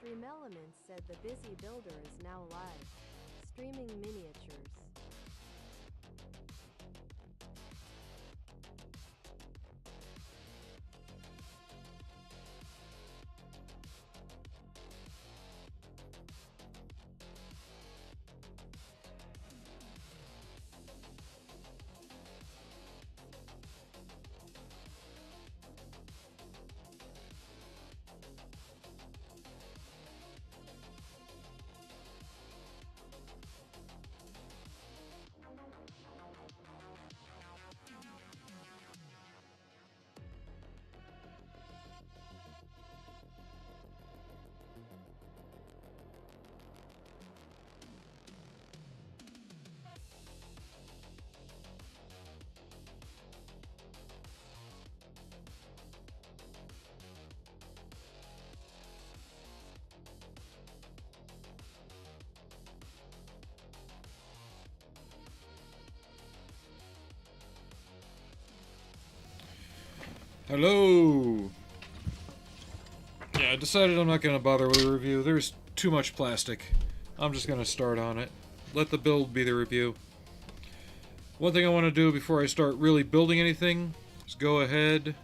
Streamelements said the busy builder is now live, streaming miniatures. Hello! Yeah, I decided I'm not going to bother with a review. There's too much plastic. I'm just going to start on it. Let the build be the review. One thing I want to do before I start really building anything is go ahead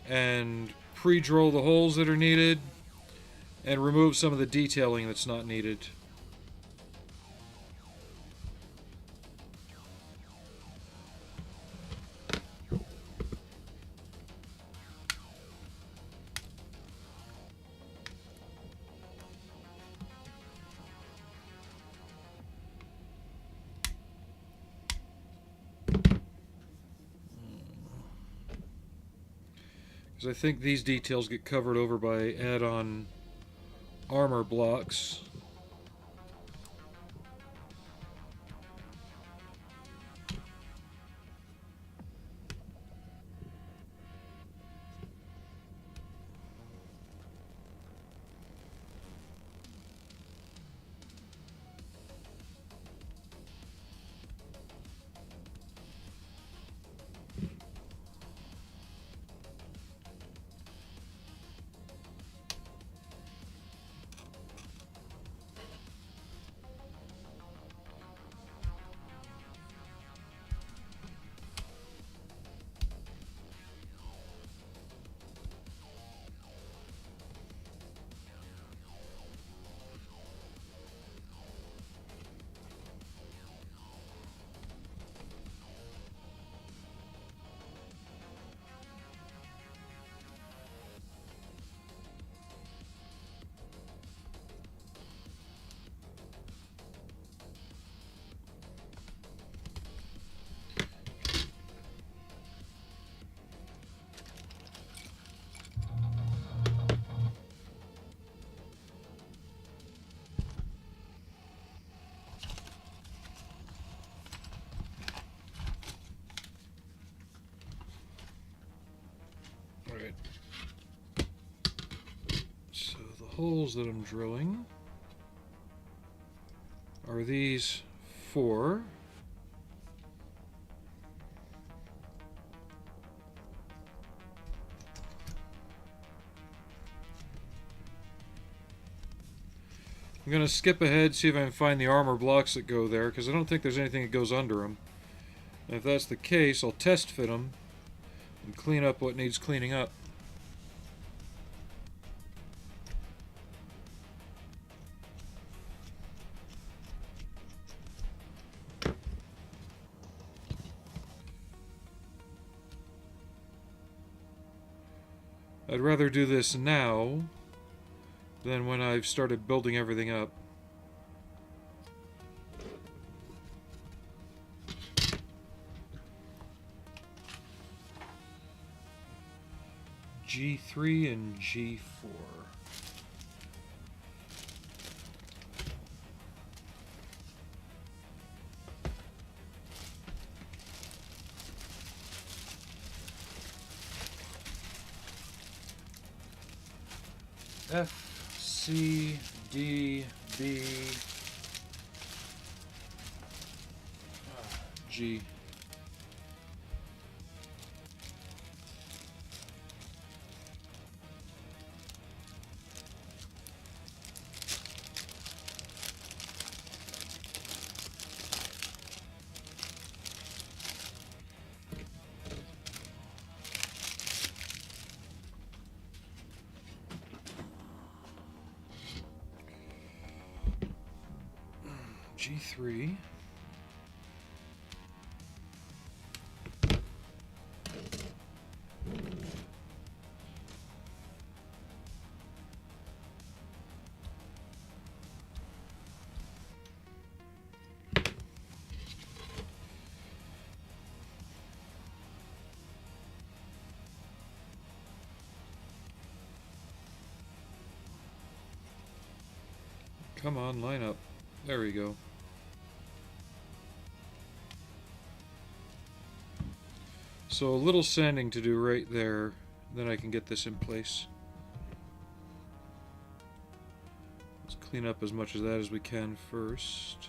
and pre-drill the holes that are needed and remove some of the detailing that's not needed. Because I think these details get covered over by add-on armor blocks. Alright. So the holes that I'm drilling are these 4. I'm going to skip ahead, see if I can find the armor blocks that go there, because I don't think there's anything that goes under them. And if that's the case, I'll test fit them and clean up what needs cleaning up. I'd rather do this now than when I've started building everything up. G3 and G4. F, C, D, B, G. G3. Come on, line up. There we go. So a little sanding to do right there, then I can get this in place. Let's clean up as much of that as we can first.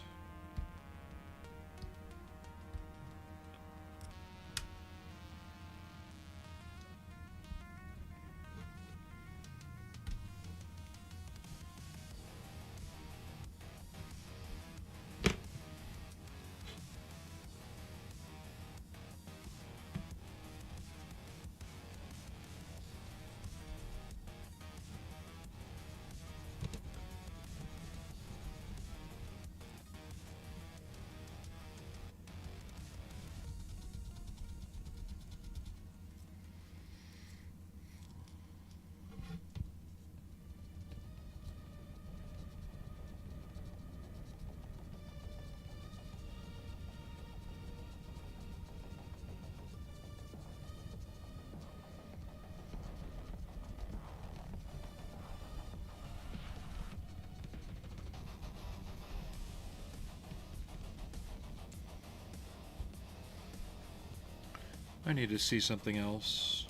I need to see something else.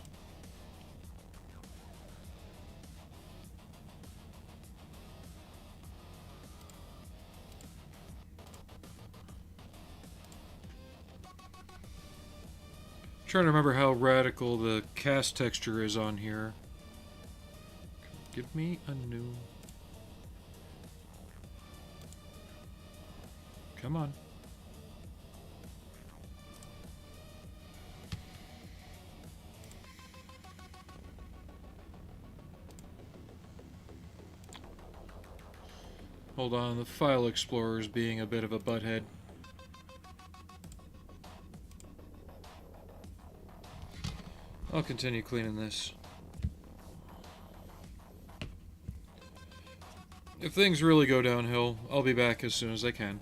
Trying to remember how radical the cast texture is on here. Give me a new... Come on. Hold on, the File Explorer is being a bit of a butthead. I'll continue cleaning this. If things really go downhill, I'll be back as soon as I can.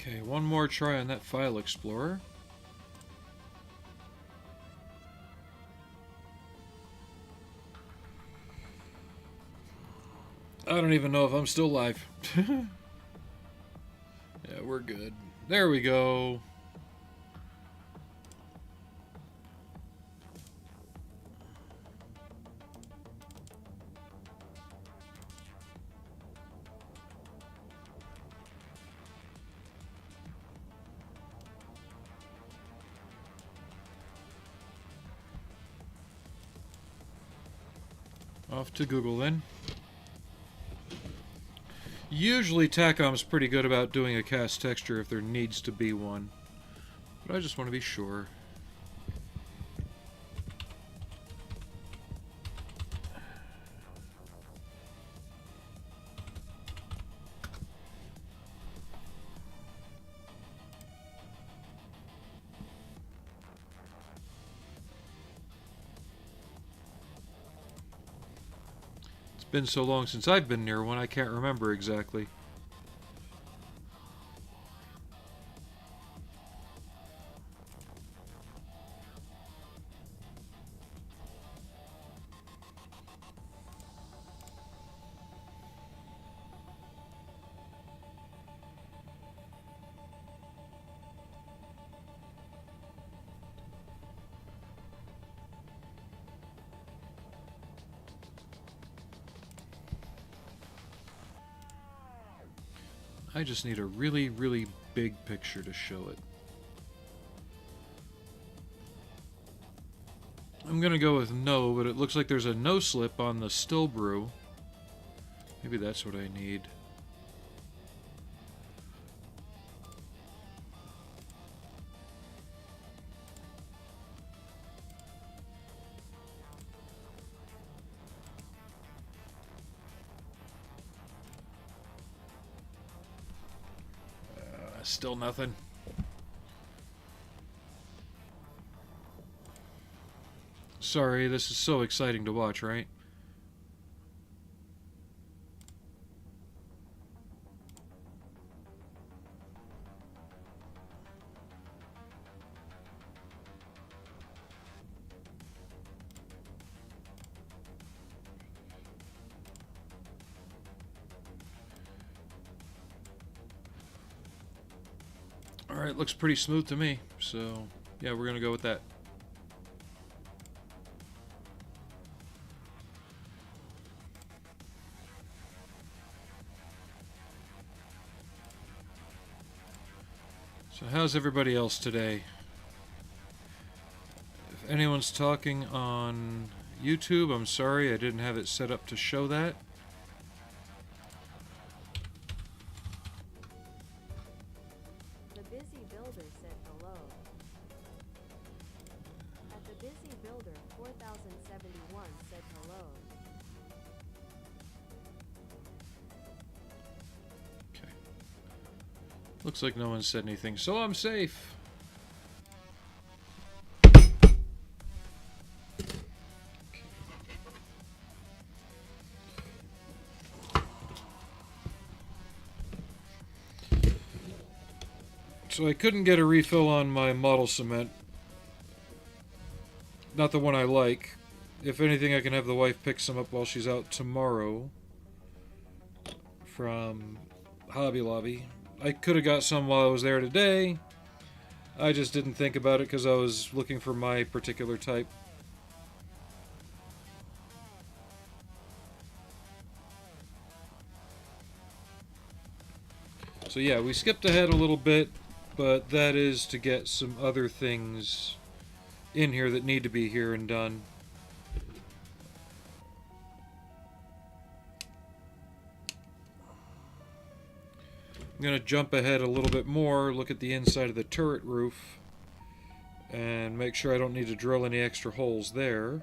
Okay, one more try on that File Explorer. I don't even know if I'm still live. Yeah, we're good. There we go. Off to Google then. Usually Takom's pretty good about doing a cast texture if there needs to be one, but I just want to be sure. Been so long since I've been near one, I can't remember exactly. I just need a really, really big picture to show it. I'm gonna go with no, but it looks like there's a no slip on the still brew. Maybe that's what I need. Still nothing. Sorry, this is so exciting to watch, right? Alright, looks pretty smooth to me, so yeah, we're gonna go with that. So how's everybody else today? If anyone's talking on YouTube, I'm sorry, I didn't have it set up to show that. The busy builder said hello. At the busy builder 4071 said hello. Okay. Looks like no one said anything, so I'm safe. So I couldn't get a refill on my model cement. Not the one I like. If anything, I can have the wife pick some up while she's out tomorrow from Hobby Lobby. I could have got some while I was there today. I just didn't think about it because I was looking for my particular type. So yeah, we skipped ahead a little bit, but that is to get some other things in here that need to be here and done. I'm going to jump ahead a little bit more, look at the inside of the turret roof, and make sure I don't need to drill any extra holes there.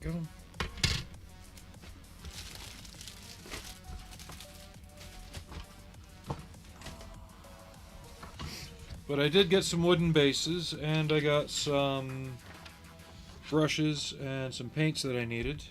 Go. But I did get some wooden bases, and I got some brushes and some paints that I needed.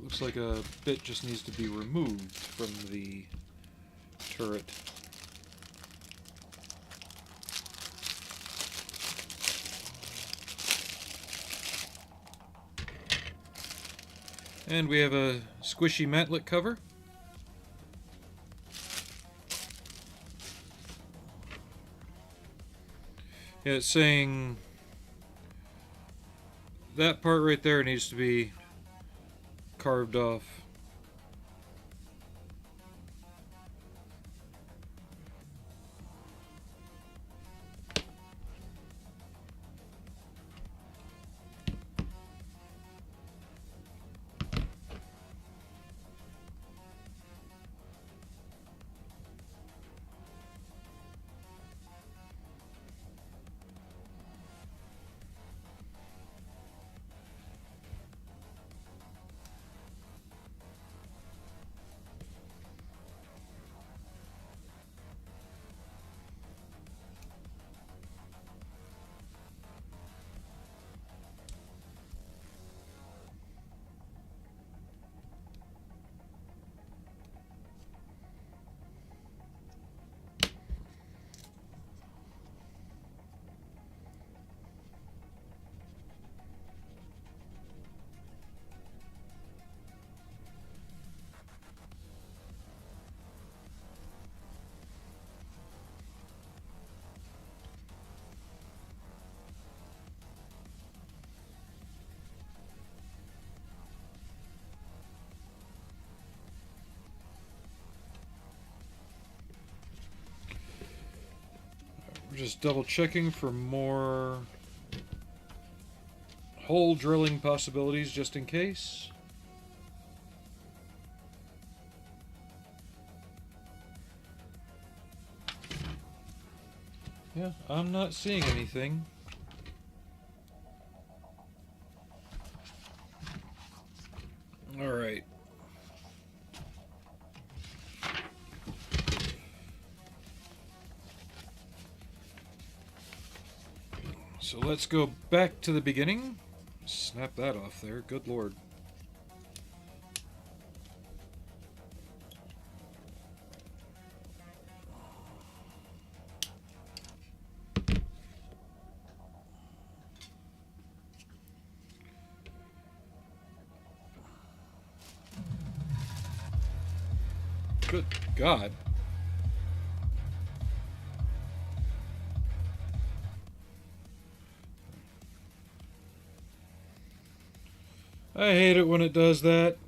Looks like a bit just needs to be removed from the turret. And we have a squishy mantlet cover. Yeah, it's saying that part right there needs to be carved off. Just double checking for more hole drilling possibilities just in case. Yeah, I'm not seeing anything. All right. So let's go back to the beginning. Snap that off there. Good lord. Good God. I hate it when it does that.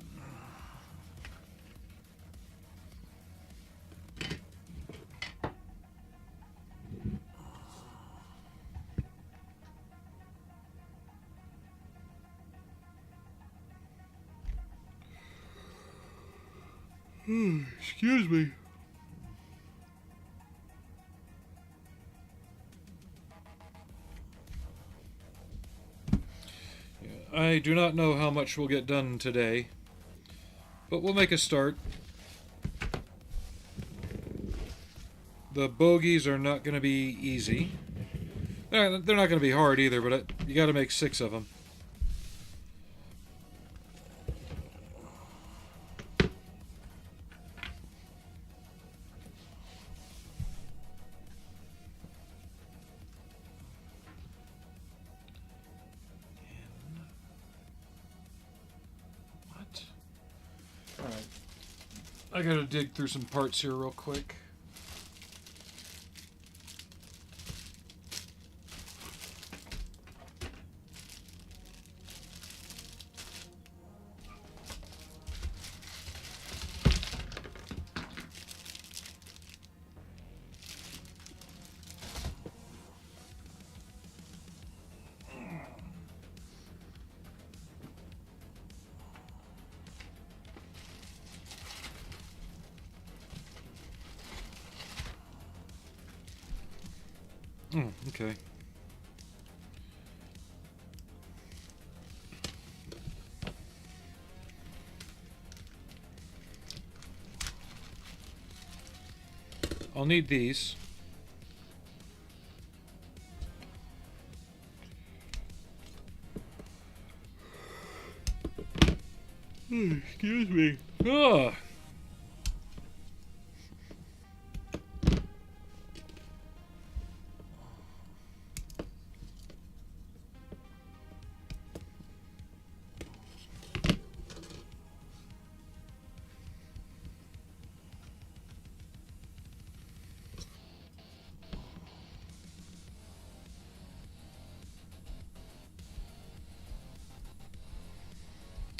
Excuse me. I do not know how much we'll get done today, but we'll make a start. The bogeys are not going to be easy. They're not going to be hard either, but you got to make 6 of them. Alright. I gotta dig through some parts here real quick. Okay. I'll need these. Excuse me. Ah.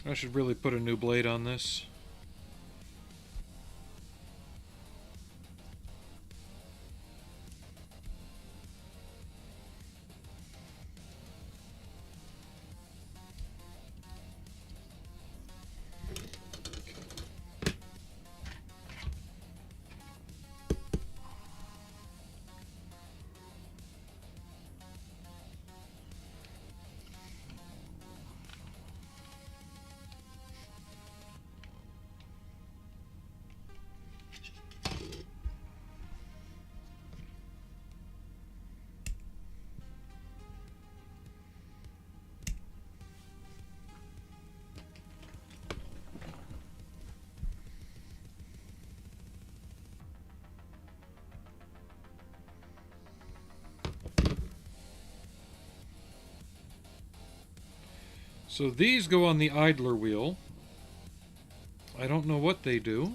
I should really put a new blade on this. So these go on the idler wheel. I don't know what they do,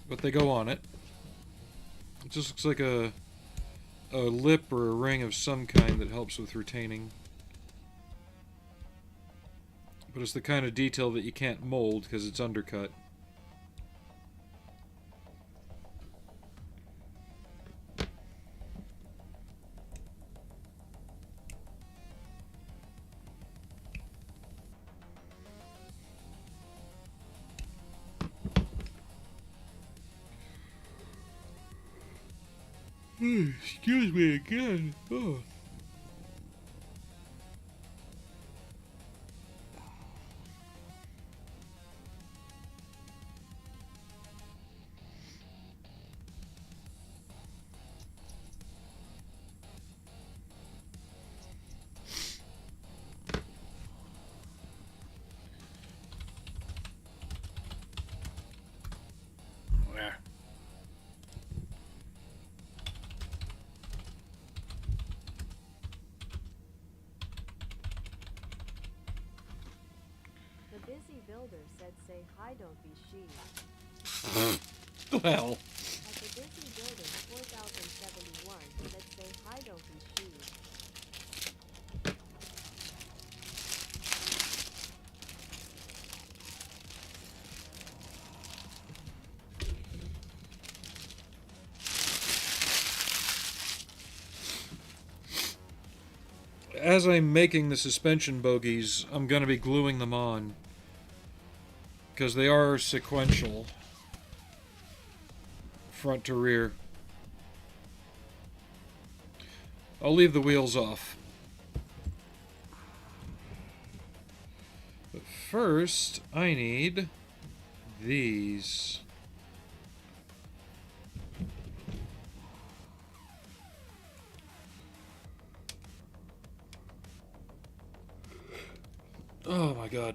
but they go on it. It just looks like a lip or a ring of some kind that helps with retaining. But it's the kind of detail that you can't mold because it's undercut. Excuse me again. Oh. The busy builder said, "Say hi, don't be she." Well. At the busy builder 4071 said, "Say hi, don't be she." As I'm making the suspension bogies, I'm going to be gluing them on. Because they are sequential. Front to rear. I'll leave the wheels off. But first, I need these. Oh my god.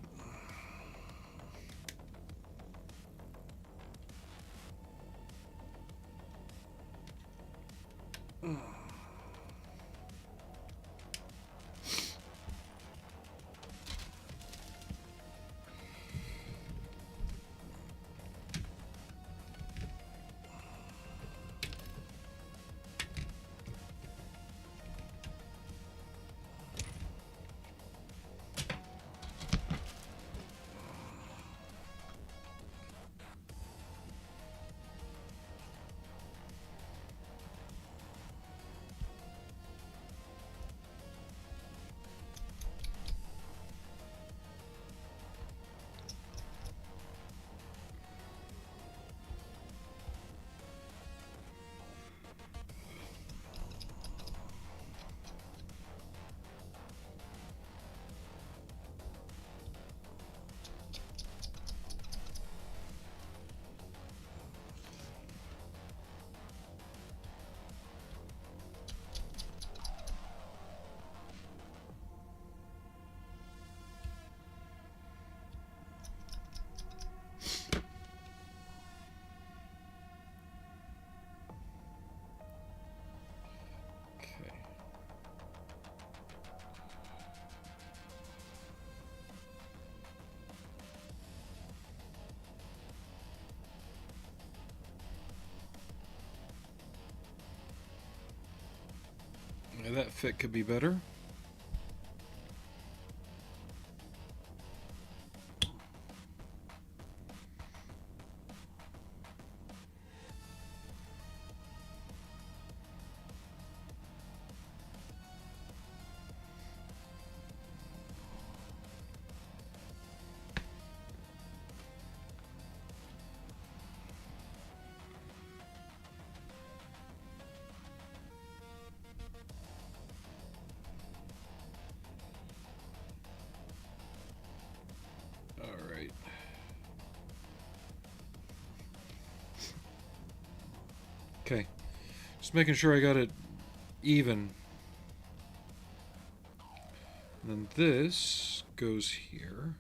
That fit could be better. Okay, just making sure I got it even. And then this goes here.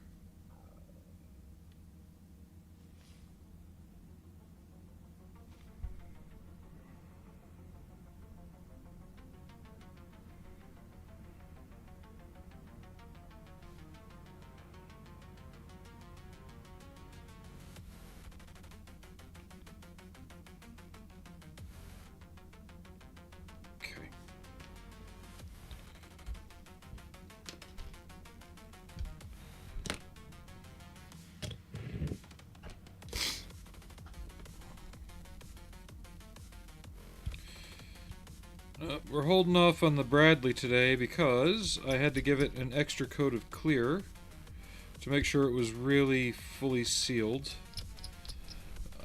We're holding off on the Bradley today because I had to give it an extra coat of clear to make sure it was really fully sealed.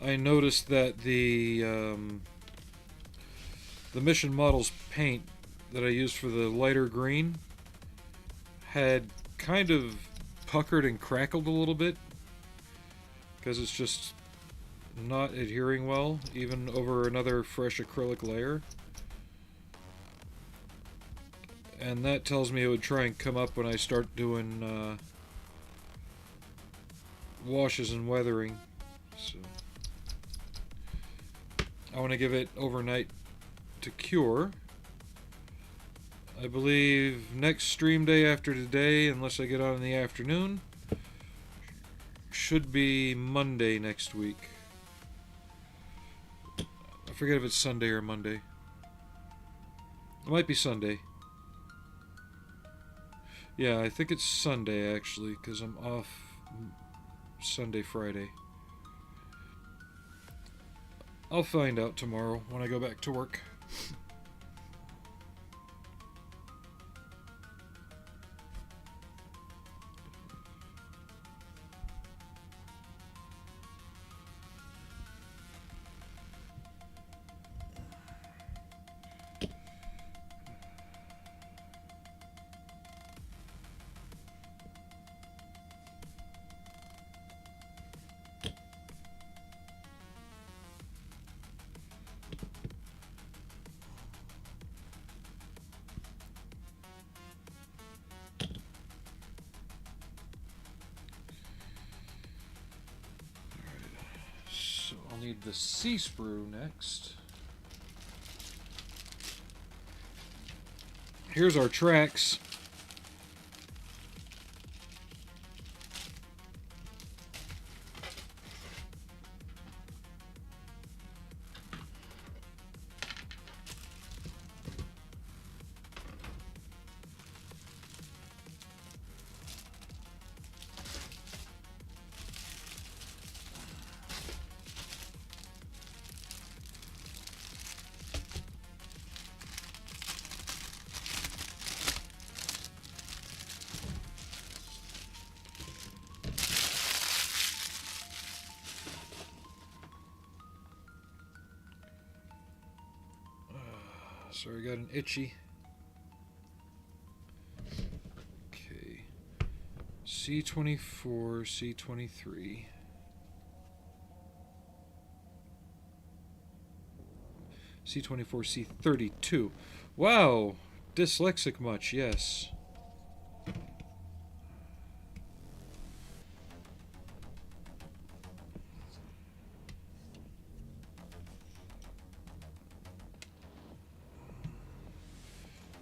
I noticed that the the Mission Models paint that I used for the lighter green had kind of puckered and crackled a little bit because it's just not adhering well, even over another fresh acrylic layer. And that tells me it would try and come up when I start doing washes and weathering. So I want to give it overnight to cure. I believe next stream day after today, unless I get on in the afternoon, should be Monday next week. I forget if it's Sunday or Monday. It might be Sunday. Yeah, I think it's Sunday actually, because I'm off Sunday, Friday. I'll find out tomorrow when I go back to work. Need the sea sprue next. Here's our tracks. Sorry, got an itchy. Okay. C24, C23. C24, C32. Wow! Dyslexic much, yes.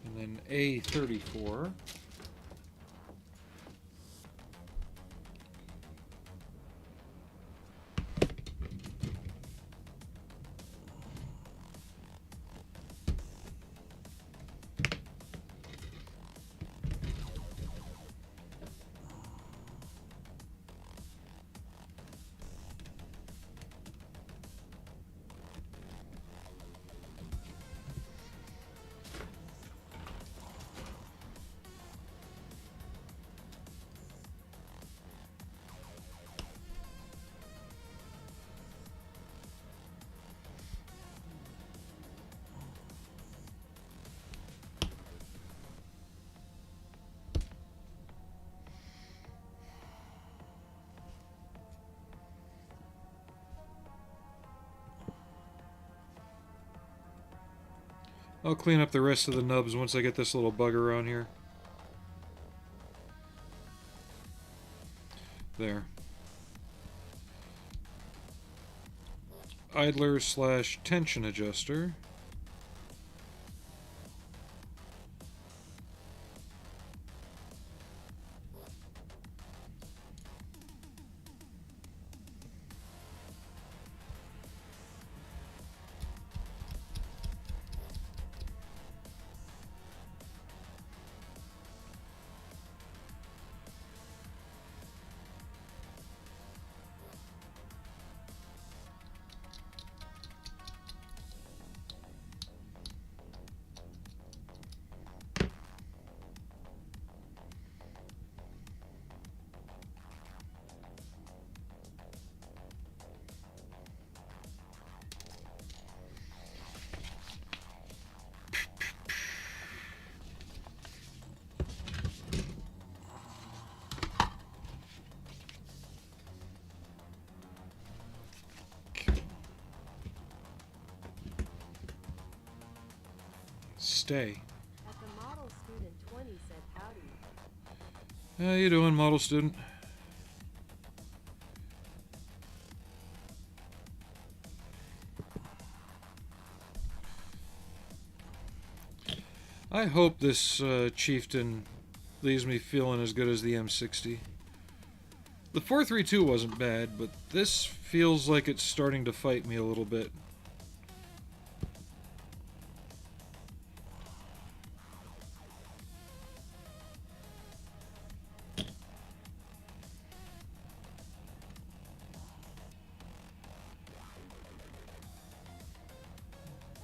And then A34. I'll clean up the rest of the nubs once I get this little bugger on here. There. Idler / tension adjuster. stay. At the model student 20 said howdy. How you doing, model student? I hope this Chieftain leaves me feeling as good as the M60. The 432 wasn't bad, but this feels like it's starting to fight me a little bit.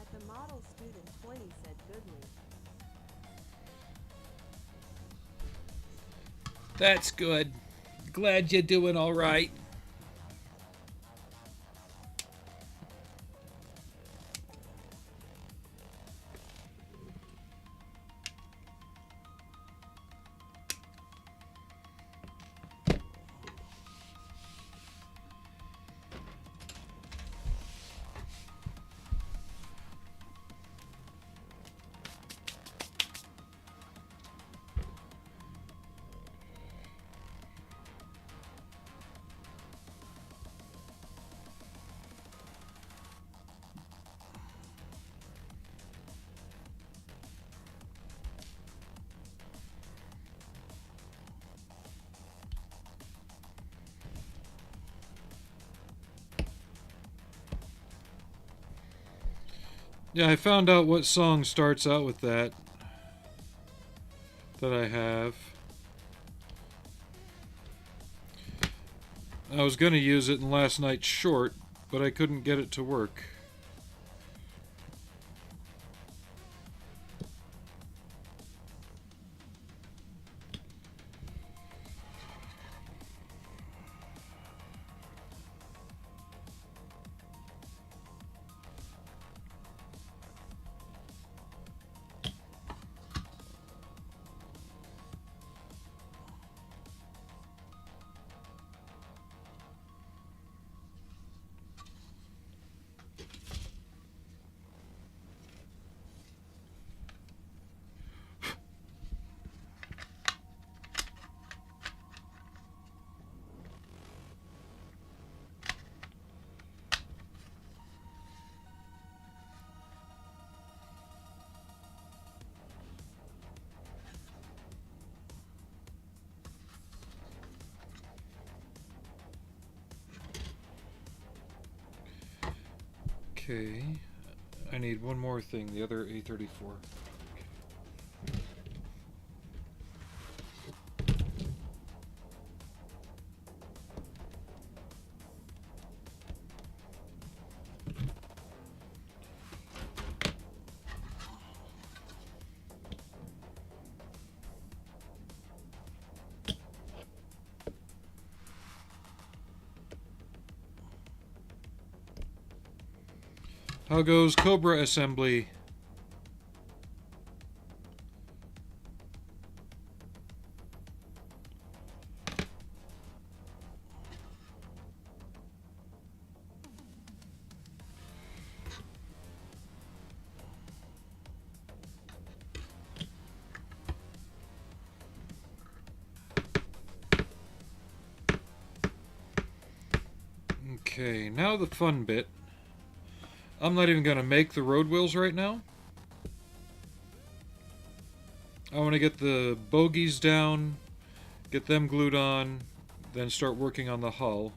At the model student 20 said goodly. That's good. Glad you're doing all right. Yeah, I found out what song starts out with that I have. I was going to use it in last night's short, but I couldn't get it to work. Okay, I need one more thing, the other A34. How goes Cobra assembly? Okay, now the fun bit. I'm not even going to make the road wheels right now. I want to get the bogies down, get them glued on, then start working on the hull.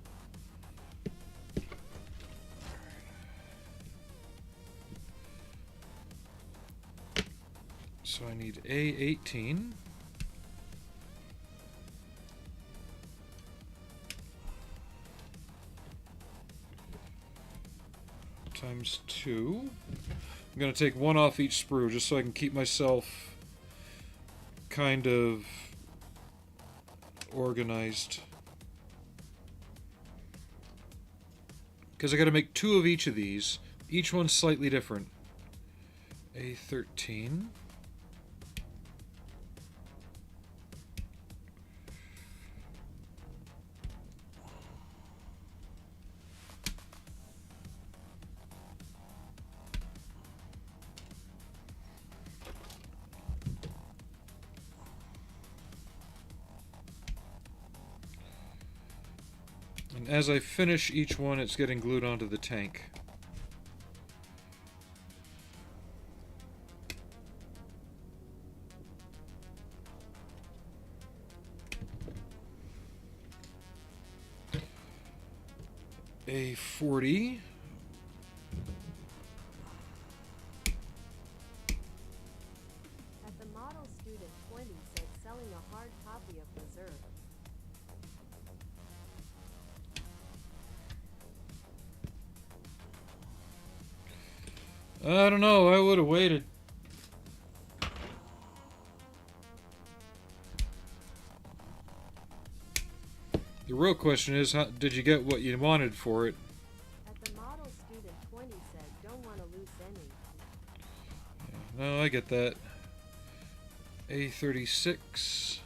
So I need A18. Times 2. I'm going to take one off each sprue just so I can keep myself kind of organized. Because I got to make 2 of each of these. Each one's slightly different. A13. And as I finish each one, it's getting glued onto the tank. A40. At the model student 20 said selling a hard copy of Reserve. I don't know, I would have waited. The real question is, how, did you get what you wanted for it? At the model student 20 said don't want to lose any. No, I get that. A36.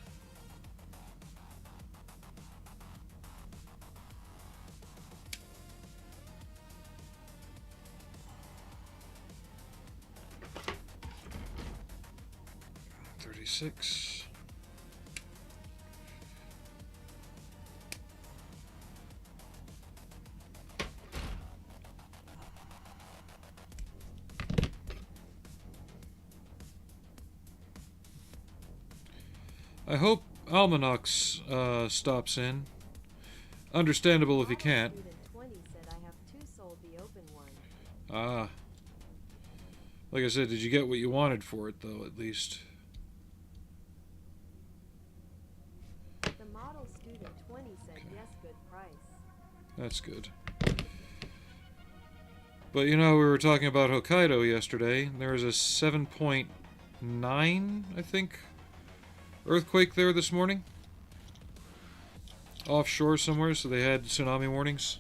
.36. I hope Almanax stops in. Understandable if he can't. Student 20 said I have 2 sold the open one. Ah. Like I said, did you get what you wanted for it, though, at least? The model student 20 said yes, good price. That's good. But you know, we were talking about Hokkaido yesterday. There was a 7.9, I think, earthquake there this morning. Offshore somewhere, so they had tsunami warnings.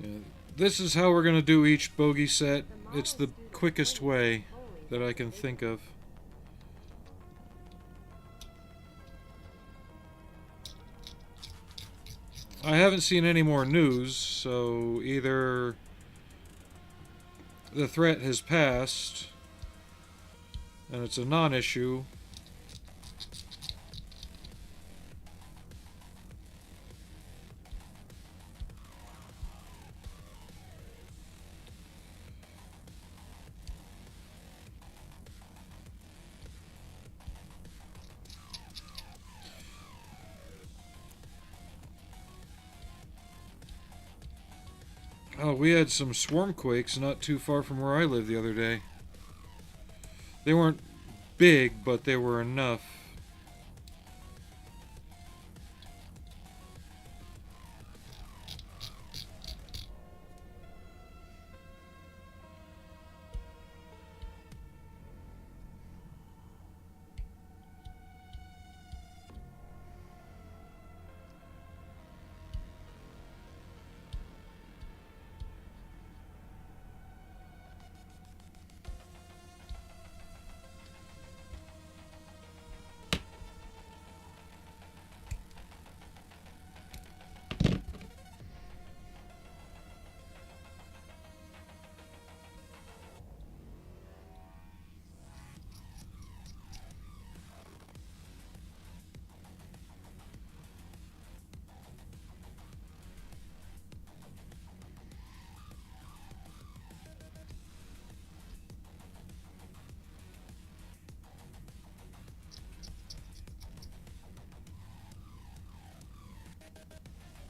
Yeah, this is how we're going to do each bogey set. It's the quickest way that I can think of. I haven't seen any more news, so either the threat has passed and it's a non-issue, oh, we had some swarm quakes not too far from where I live the other day. They weren't big, but they were enough.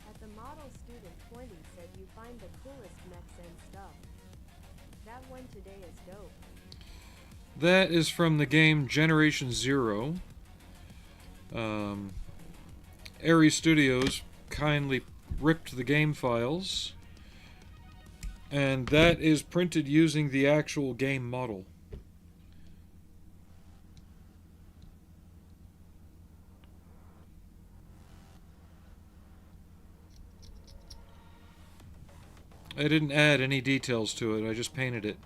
At the model student 20 said you find the coolest mechs and stuff. That one today is dope. That is from the game Generation Zero. Ares Studios kindly ripped the game files, and that is printed using the actual game model. I didn't add any details to it, I just painted it.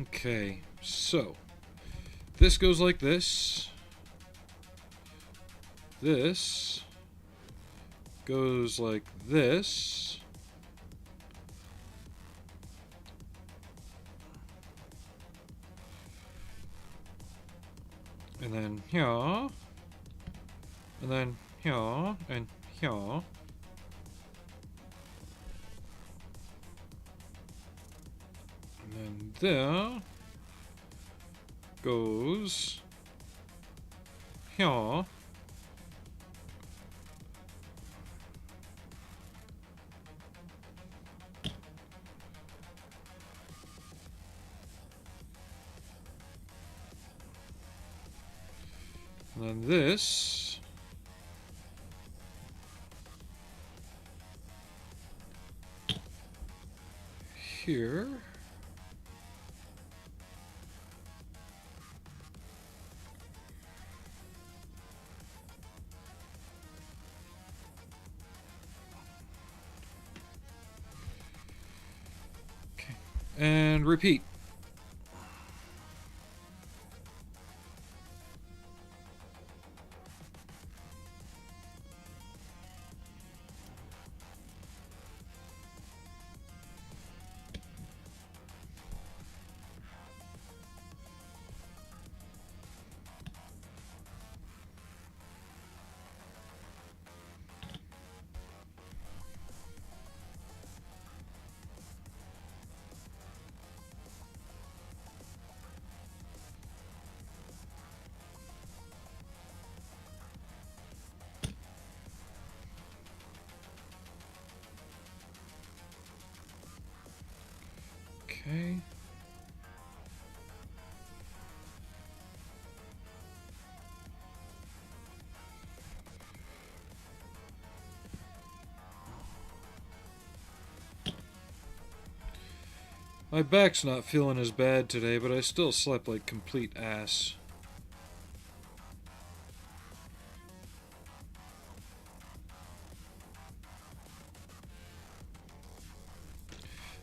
Okay, so this goes like this. This goes like this. And then here. And then here and here. And then there goes here. And then this here. Okay. And repeat. Okay. My back's not feeling as bad today, but I still slept like complete ass.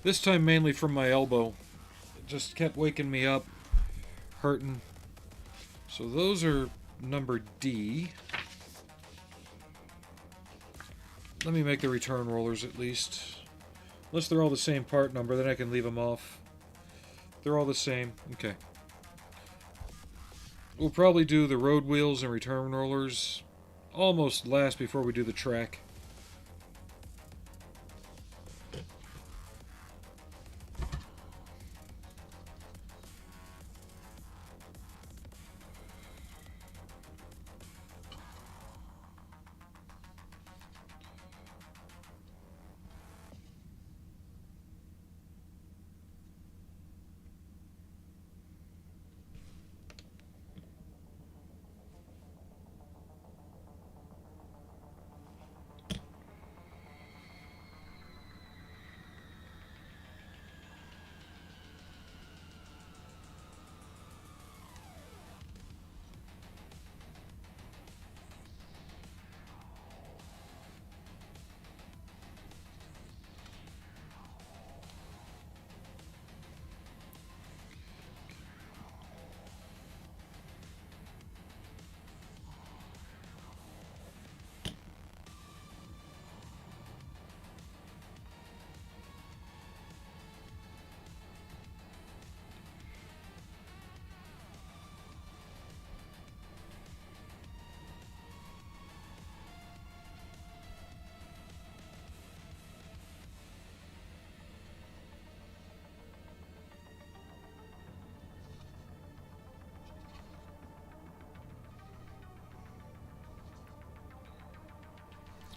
This time mainly from my elbow. It just kept waking me up, hurting. So those are number D. Let me make the return rollers at least. Unless they're all the same part number, then I can leave them off. They're all the same. Okay. We'll probably do the road wheels and return rollers almost last before we do the track.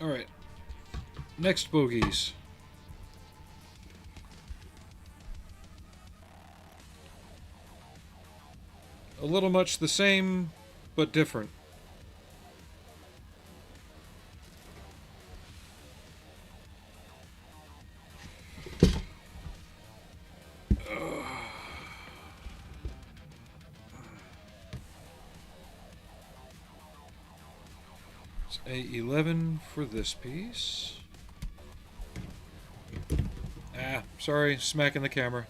Alright. Next bogies. A little much the same, but different. It's A11 for this piece. Ah, sorry, smacking the camera.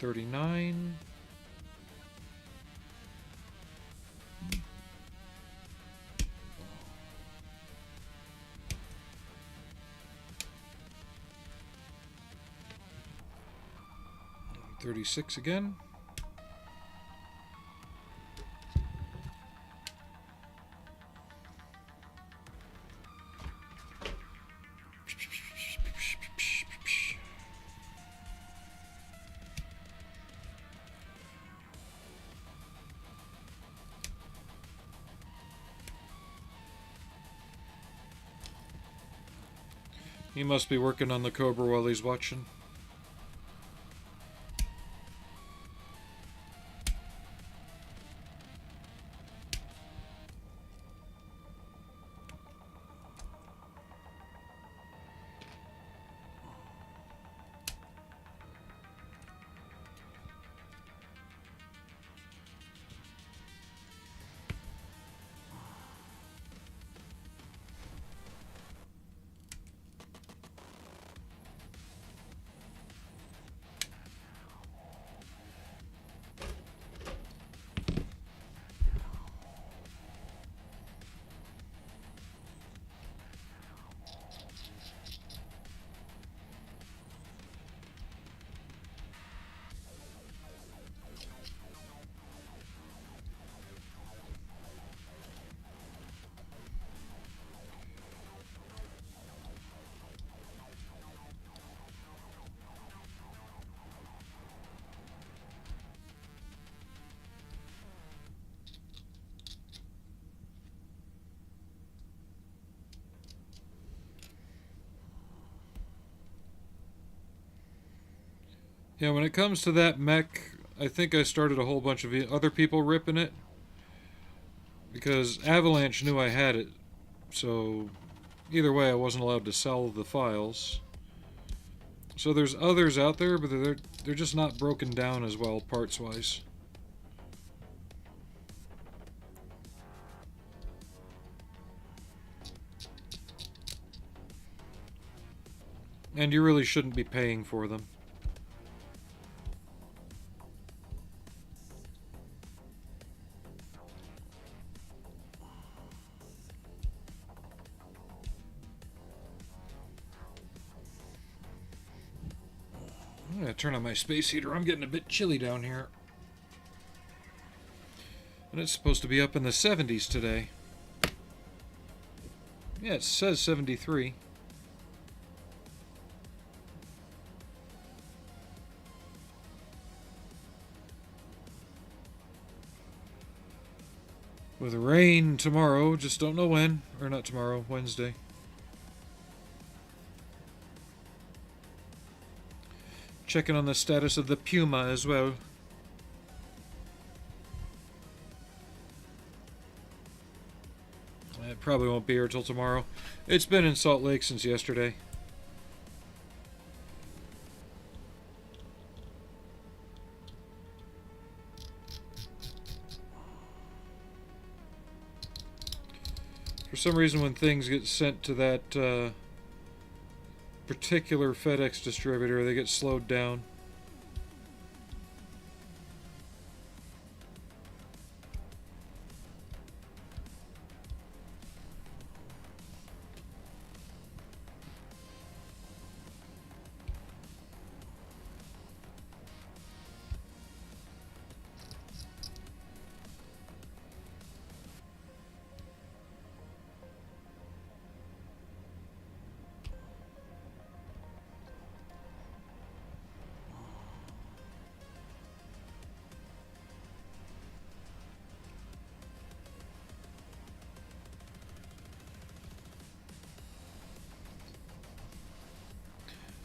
$39. $36 again. He must be working on the Cobra while he's watching. Yeah, when it comes to that mech, I think I started a whole bunch of other people ripping it. Because Avalanche knew I had it. So, either way, I wasn't allowed to sell the files. So there's others out there, but they're just not broken down as well, parts-wise. And you really shouldn't be paying for them. I'm gonna turn on my space heater. I'm getting a bit chilly down here. And it's supposed to be up in the 70s today. Yeah, it says 73. With rain tomorrow, just don't know when. Or not tomorrow, Wednesday. Checking on the status of the Puma as well. It probably won't be here till tomorrow. It's been in Salt Lake since yesterday. For some reason, when things get sent to that particular FedEx distributor, they get slowed down.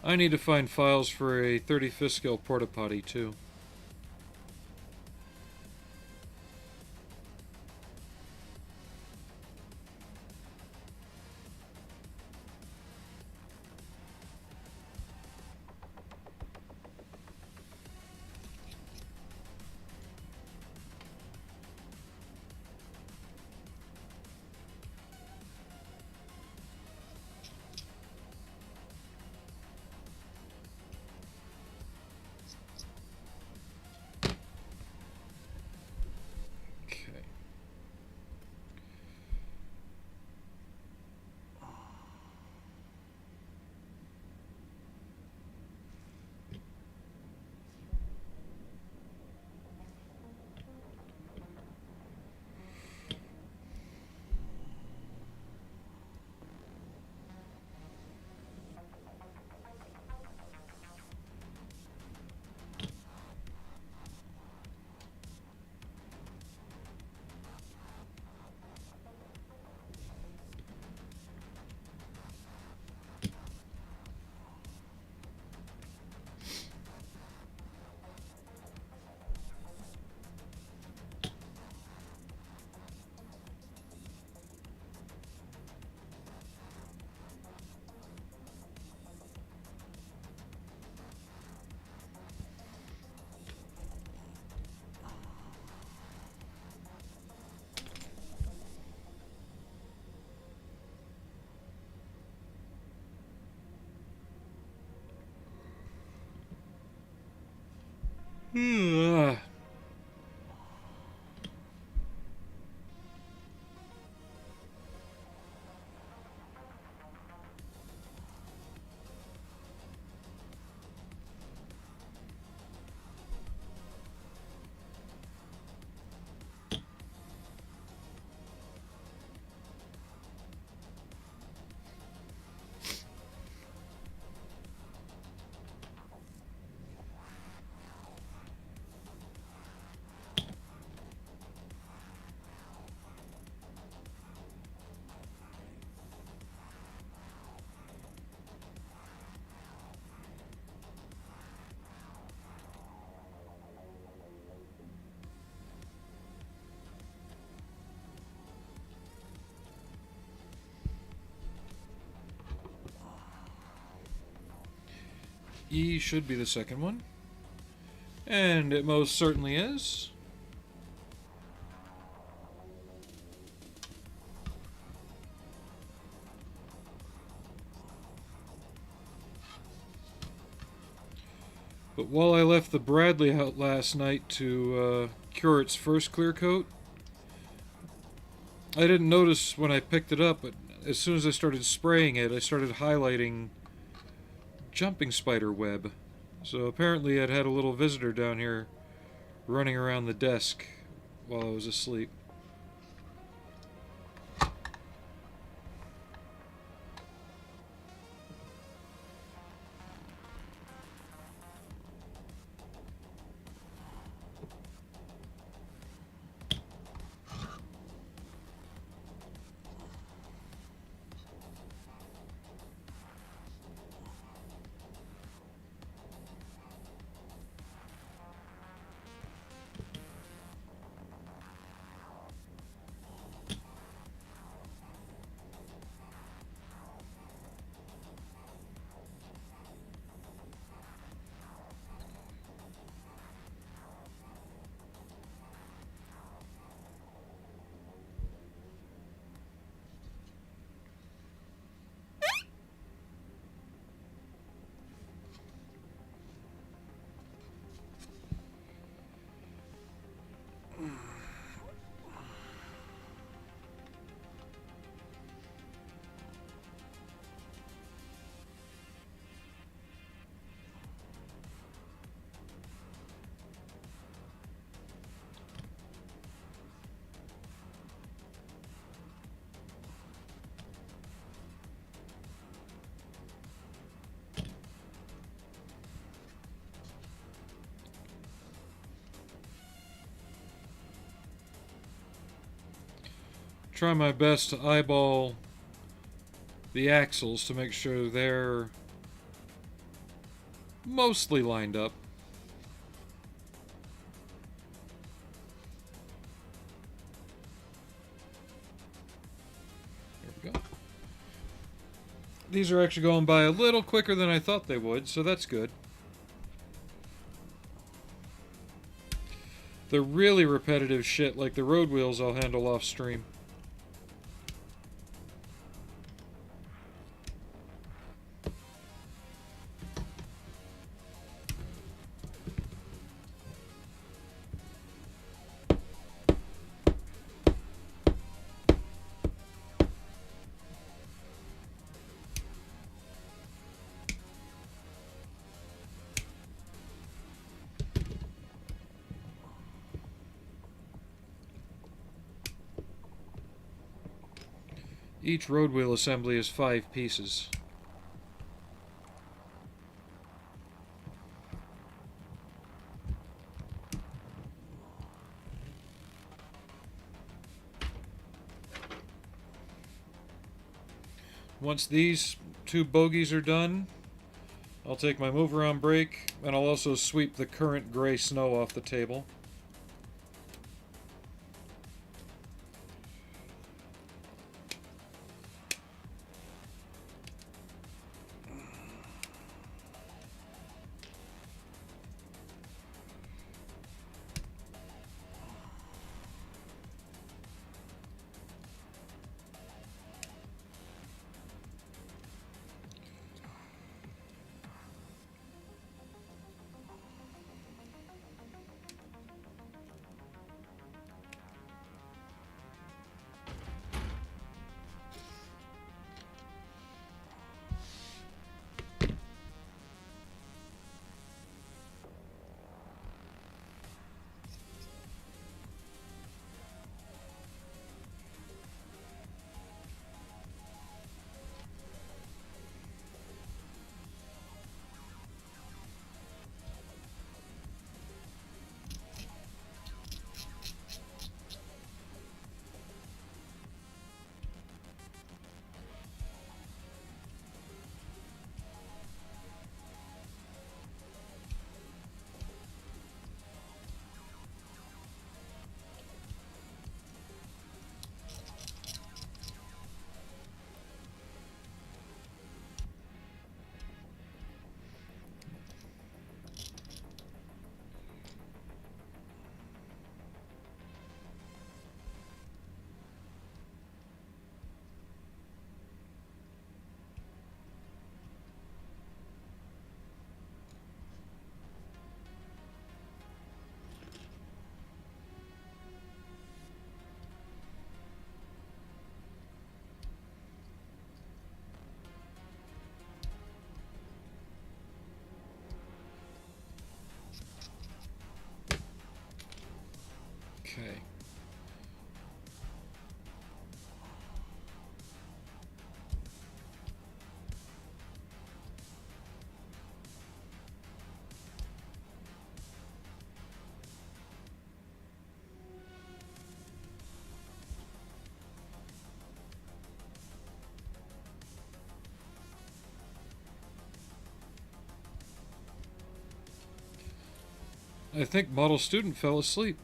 I need to find files for a 35th scale porta potty too. E should be the second one. And it most certainly is. But while I left the Bradley out last night to cure its first clear coat, I didn't notice when I picked it up, but as soon as I started spraying it, I started highlighting jumping spider web. So apparently I'd had a little visitor down here running around the desk while I was asleep. Try my best to eyeball the axles to make sure they're mostly lined up. There we go. These are actually going by a little quicker than I thought they would, so that's good. The really repetitive shit, like the road wheels, I'll handle off stream. Each road wheel assembly is 5 pieces. Once these 2 bogies are done, I'll take my move around brake, and I'll also sweep the current gray snow off the table. Okay. I think model student fell asleep.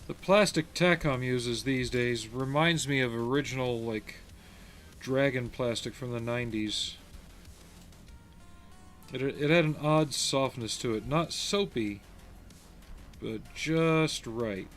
The plastic Takom uses these days reminds me of original, like, dragon plastic from the 90s. It had an odd softness to it. Not soapy, but just right.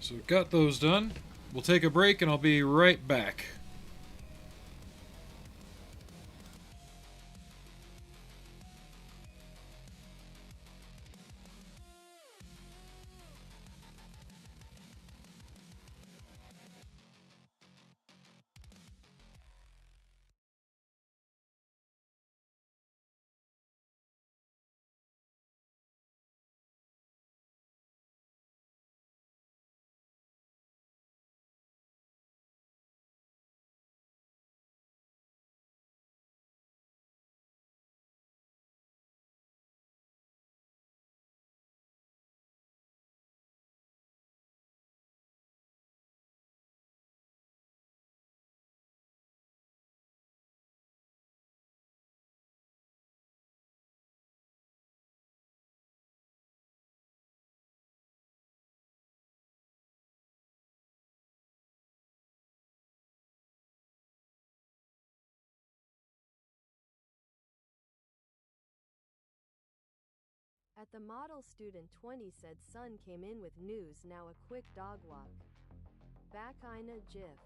So got those done. We'll take a break and I'll be right back. At the model student 20 said sun came in with news now a quick dog walk. Back Ina GIF.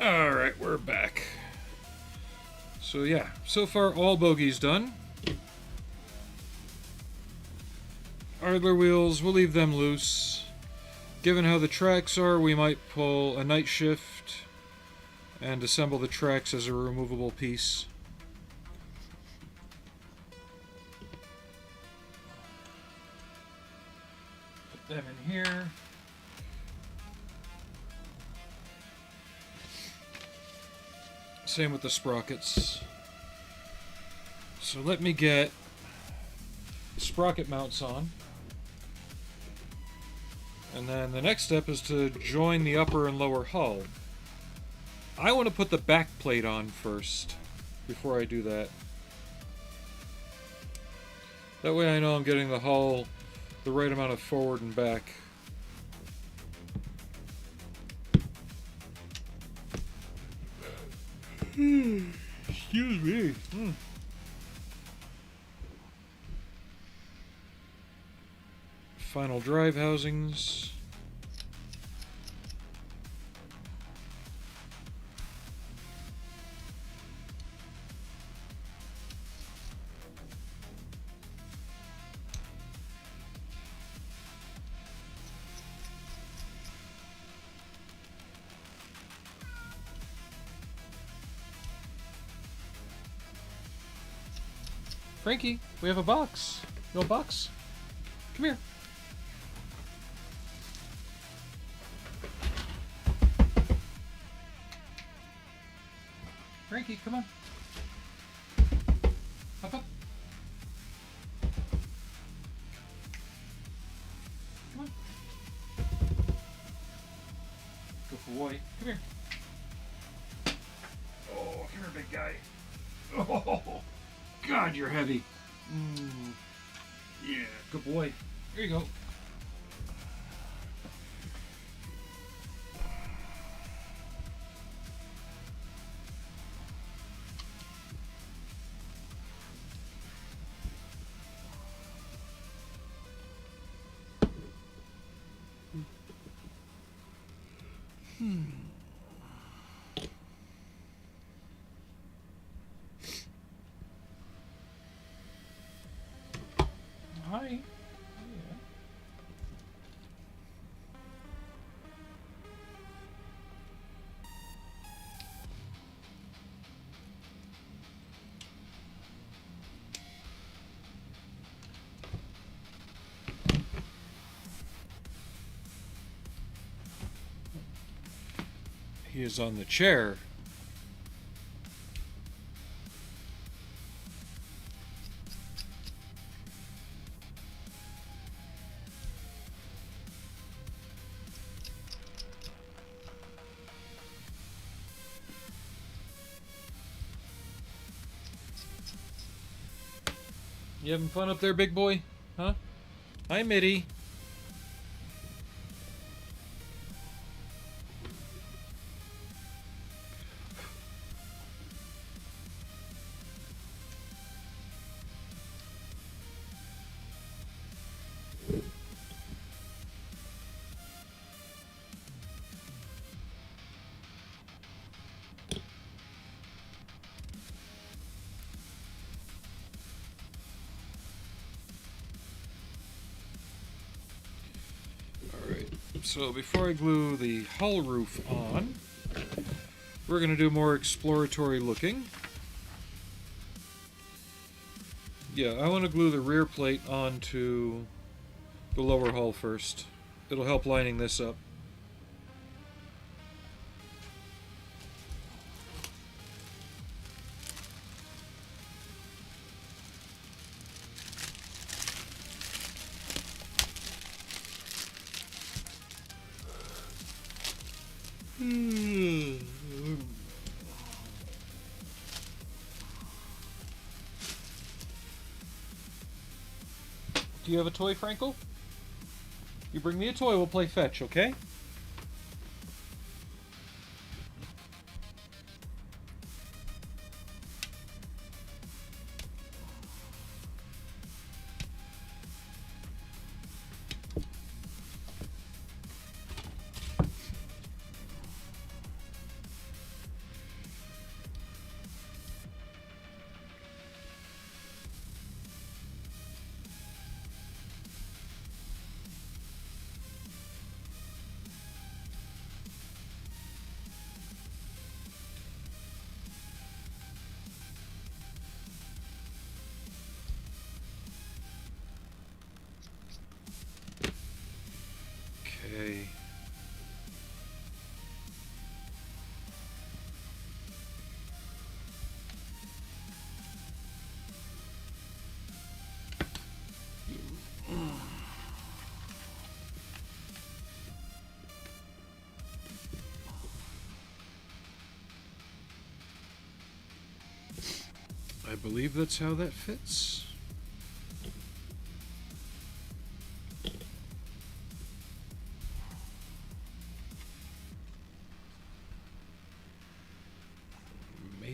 Alright, we're back. So yeah, so far all bogeys done. Idler wheels, we'll leave them loose. Given how the tracks are, we might pull a night shift and assemble the tracks as a removable piece. Put them in here. Same with the sprockets. So let me get sprocket mounts on. And then the next step is to join the upper and lower hull. I want to put the back plate on first, before I do that. That way I know I'm getting the hull the right amount of forward and back. Excuse me. Final drive housings. Frankie, we have a box. You want a box? Come here. Frankie, come on. Hop up. Come on. Good boy. Come here. Oh, come here, big guy. Oh, God, you're heavy. Yeah, good boy. Here you go. Hi. Yeah. He is on the chair. You having fun up there, big boy? Huh? Hi, Mitty. So before I glue the hull roof on, we're going to do more exploratory looking. Yeah, I want to glue the rear plate onto the lower hull first. It'll help lining this up. Do you have a toy, Frankel? You bring me a toy, we'll play fetch, okay? Okay. I believe that's how that fits.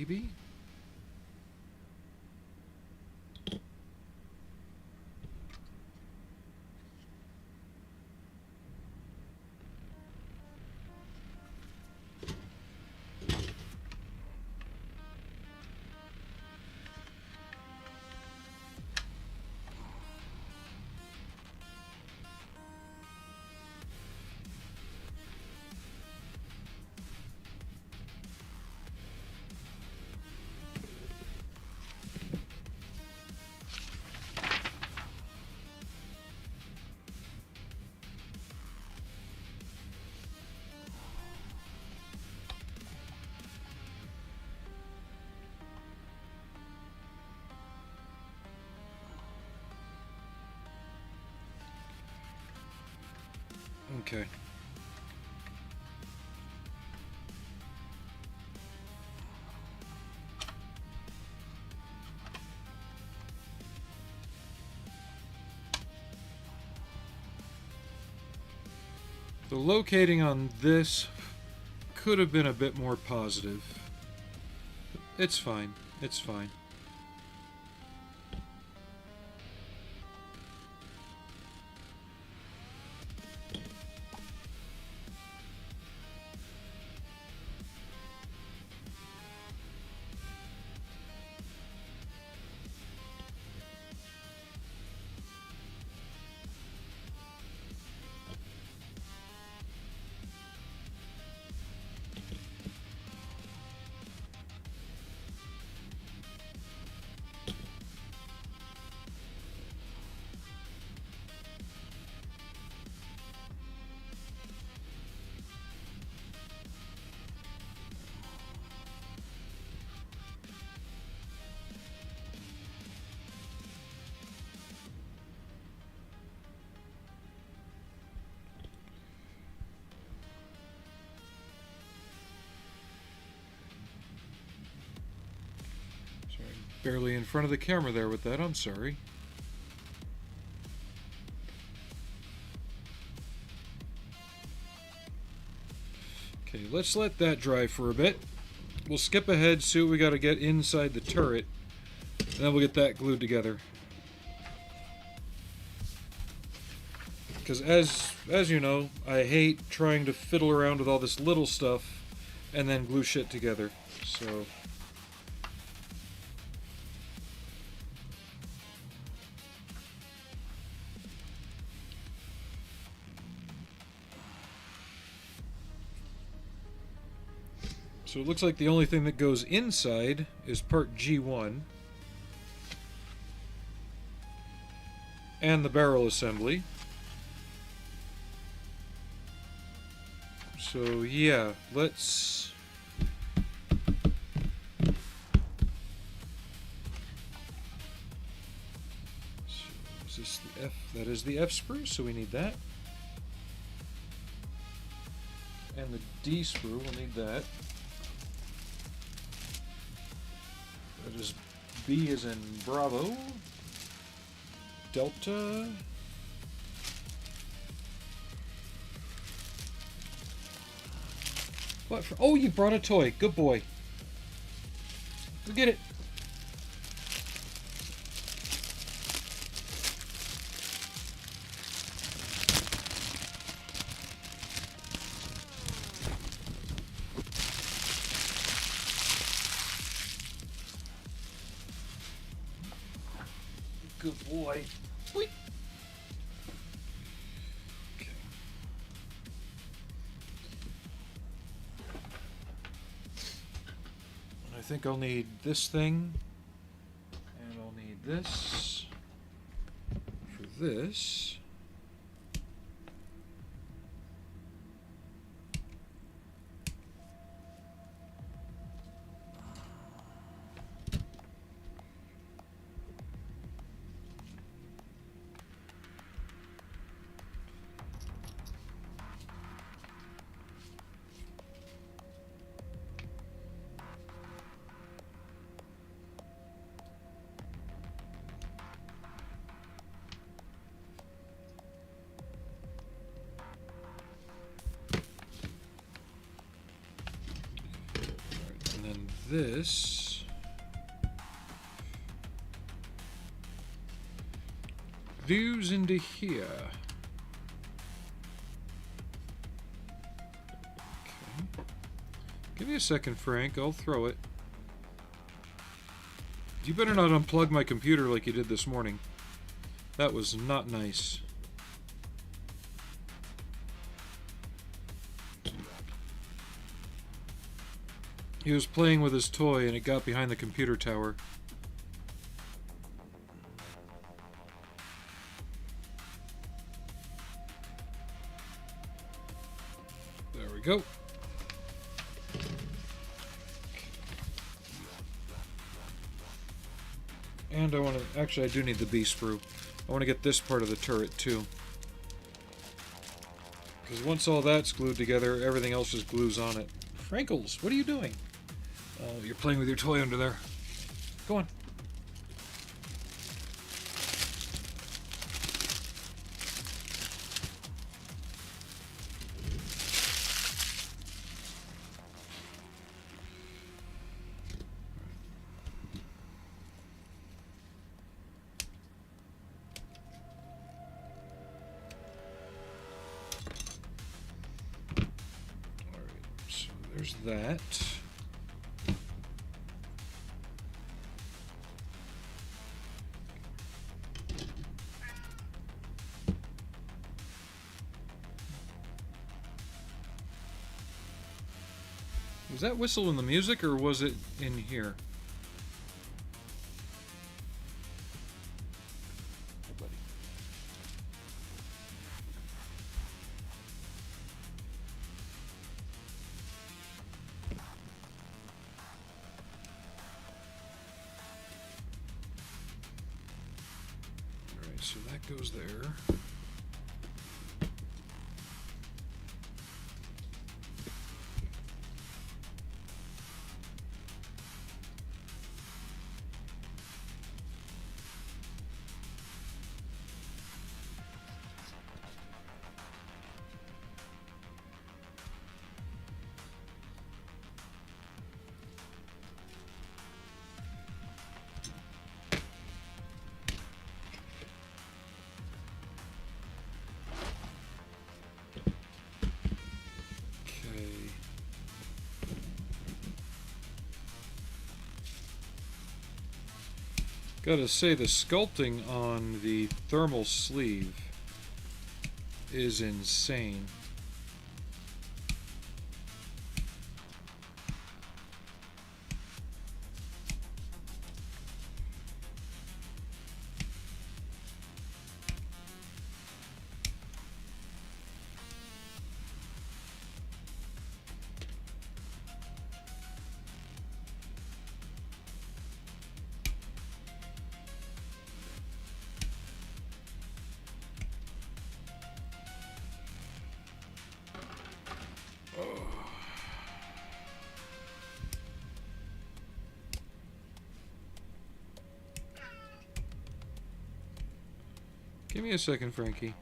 maybe? Okay. The locating on this could have been a bit more positive. It's fine. It's fine. Barely in front of the camera there with that, I'm sorry. Okay, let's let that dry for a bit. We'll skip ahead, see what we got to get inside the turret, and then we'll get that glued together. Because as you know, I hate trying to fiddle around with all this little stuff and then glue shit together. So it looks like the only thing that goes inside is part G1 and the barrel assembly. So yeah, let's... So is this the F? That is the F sprue, so we need that. And the D sprue, we'll need that. That is B as in Bravo. Delta. What? Oh, you brought a toy. Good boy. Go get it. Good boy. Wait. Okay. I think I'll need this thing, and I'll need this for this. This views into here. Okay. Give me a second, Frank. I'll throw it. You better not unplug my computer like you did this morning. That was not nice. He was playing with his toy and it got behind the computer tower. There we go. And I want to... Actually, I do need the bee sprue. I want to get this part of the turret, too. Because once all that's glued together, everything else just glues on it. Frankles, what are you doing? Oh, you're playing with your toy under there. Go on. There's that. Was that whistle in the music or was it in here? So that goes there. Gotta say, the sculpting on the thermal sleeve is insane. Give me a second, Frankie.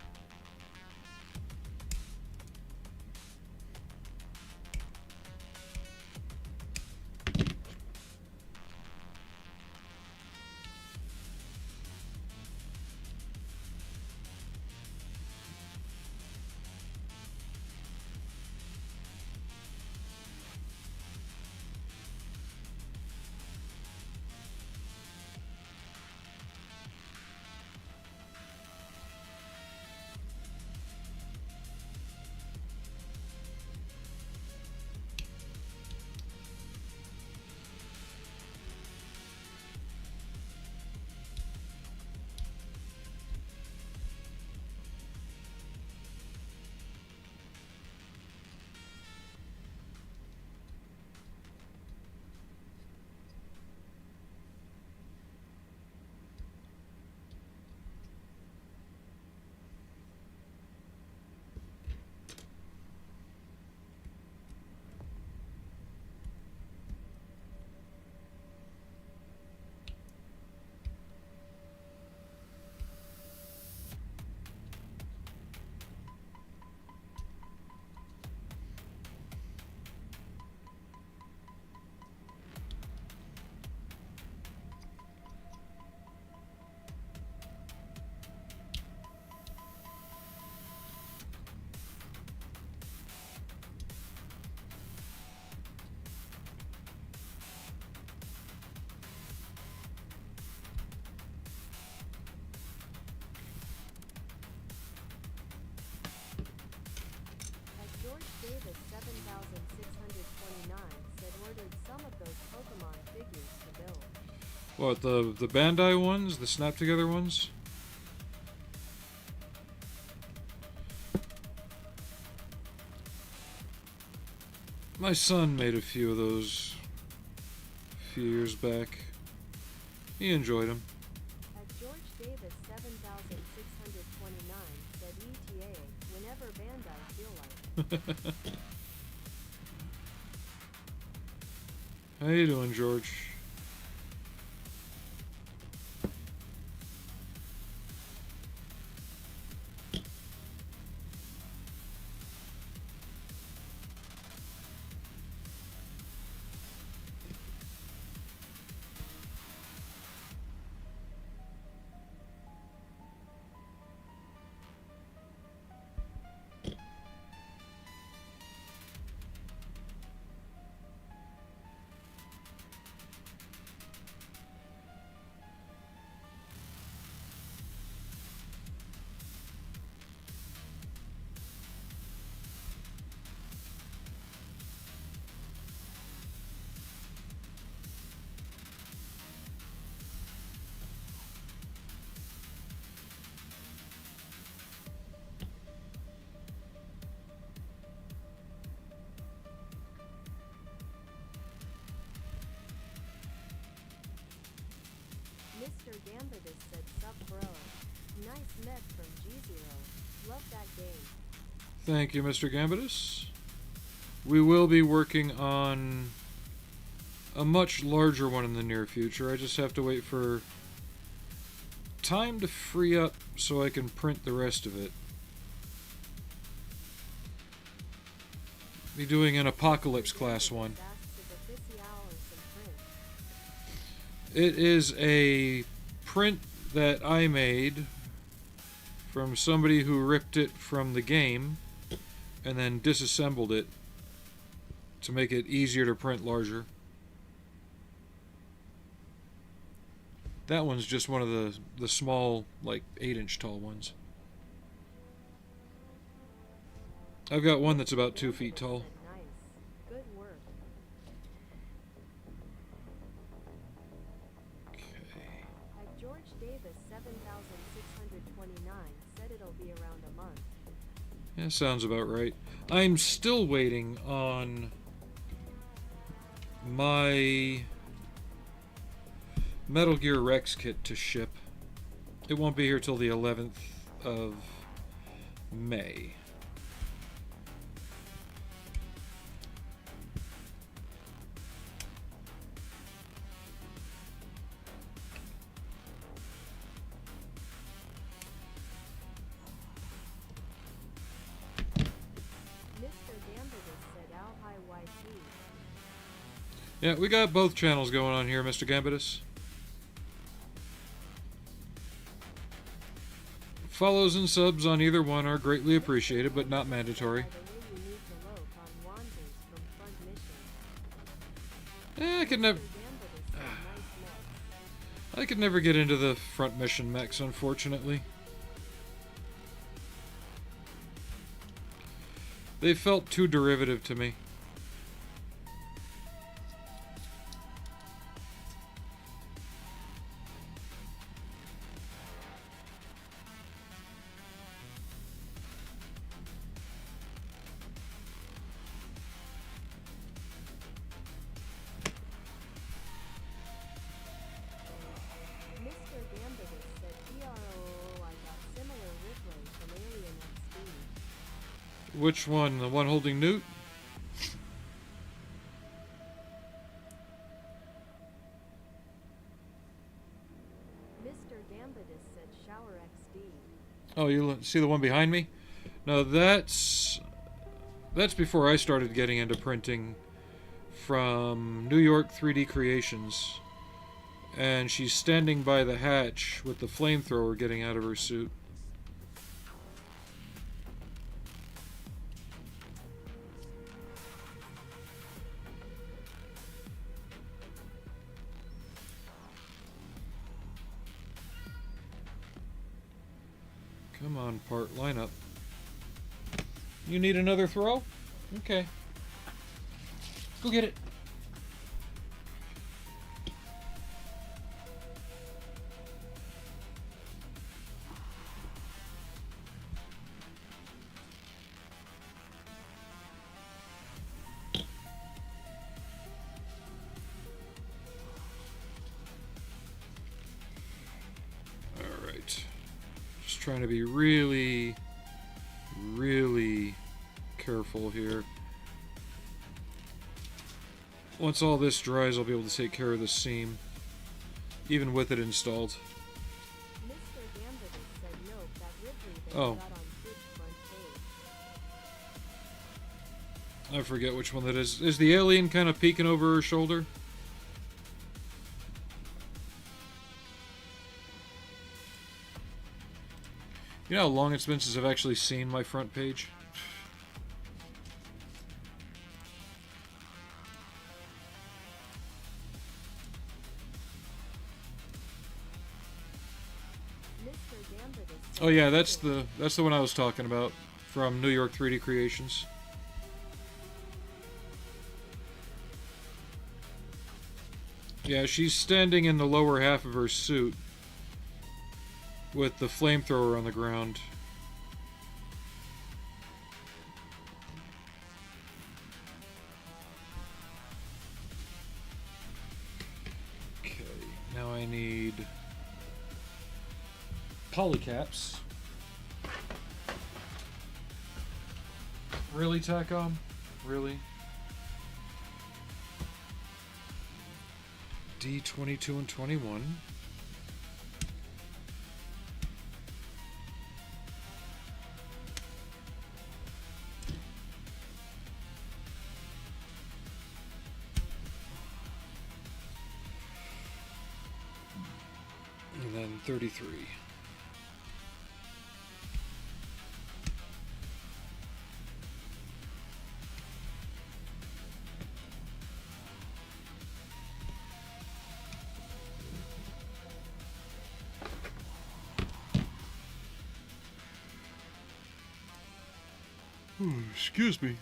What, the Bandai ones? The snap together ones? My son made a few of those a few years back. He enjoyed them. At George Davis 7629 said ETA whenever Bandai feel like. How you doing, George? Mr. Gambidus said sup bro. Nice mech from G0. Love that game. Thank you, Mr. Gambidus. We will be working on a much larger one in the near future. I just have to wait for time to free up so I can print the rest of it. Be doing an Apocalypse class one. It is a print that I made from somebody who ripped it from the game and then disassembled it to make it easier to print larger. That one's just one of the small, like 8-inch tall ones. I've got one that's about 2 feet tall. Good work. At George Davis 7629 said it'll be around a month. Yeah, sounds about right. I'm still waiting on my Metal Gear Rex kit to ship. It won't be here till the 11th of May. Yeah, we got both channels going on here, Mr. Gambidus. Follows and subs on either one are greatly appreciated, but not mandatory. I could never get into the front mission mechs, unfortunately. They felt too derivative to me. Which one? The one holding Newt? Mr. Gambidus said Shower XD. Oh, you see the one behind me? No, that's before I started getting into printing, from New York 3D Creations. And she's standing by the hatch with the flamethrower getting out of her suit. Come on, part, line up. You need another throw? Okay. Go get it. trying to be really, really careful here. Once all this dries, I'll be able to take care of the seam, even with it installed. Mr. Gambit said nope, that Ridley they Oh. got on Twitch front page. I forget which one that is. Is the alien kind of peeking over her shoulder? You know how long it's been since I've actually seen my front page? Mr. Gambit is Oh yeah, that's the one I was talking about from New York 3D Creations. Yeah, she's standing in the lower half of her suit with the flamethrower on the ground. Okay, now I need polycaps. Really, Takom? Really? D22 and 21. And then 33. Excuse me.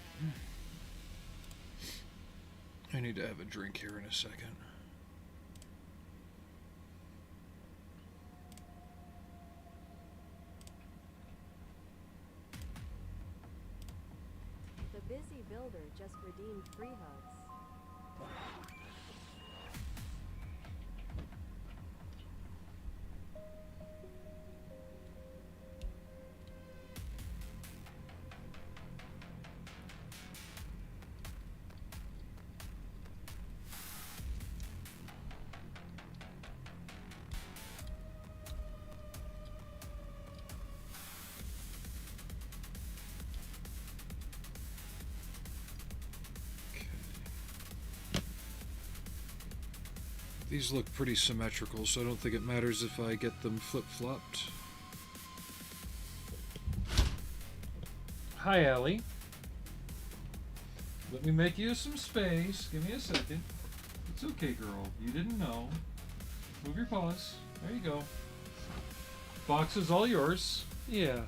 I need to have a drink here in a second. The busy builder just redeemed free hugs. These look pretty symmetrical, so I don't think it matters if I get them flip-flopped. Hi, Allie. Let me make you some space. Give me a second. It's okay, girl. You didn't know. Move your paws. There you go. Box is all yours. Yeah.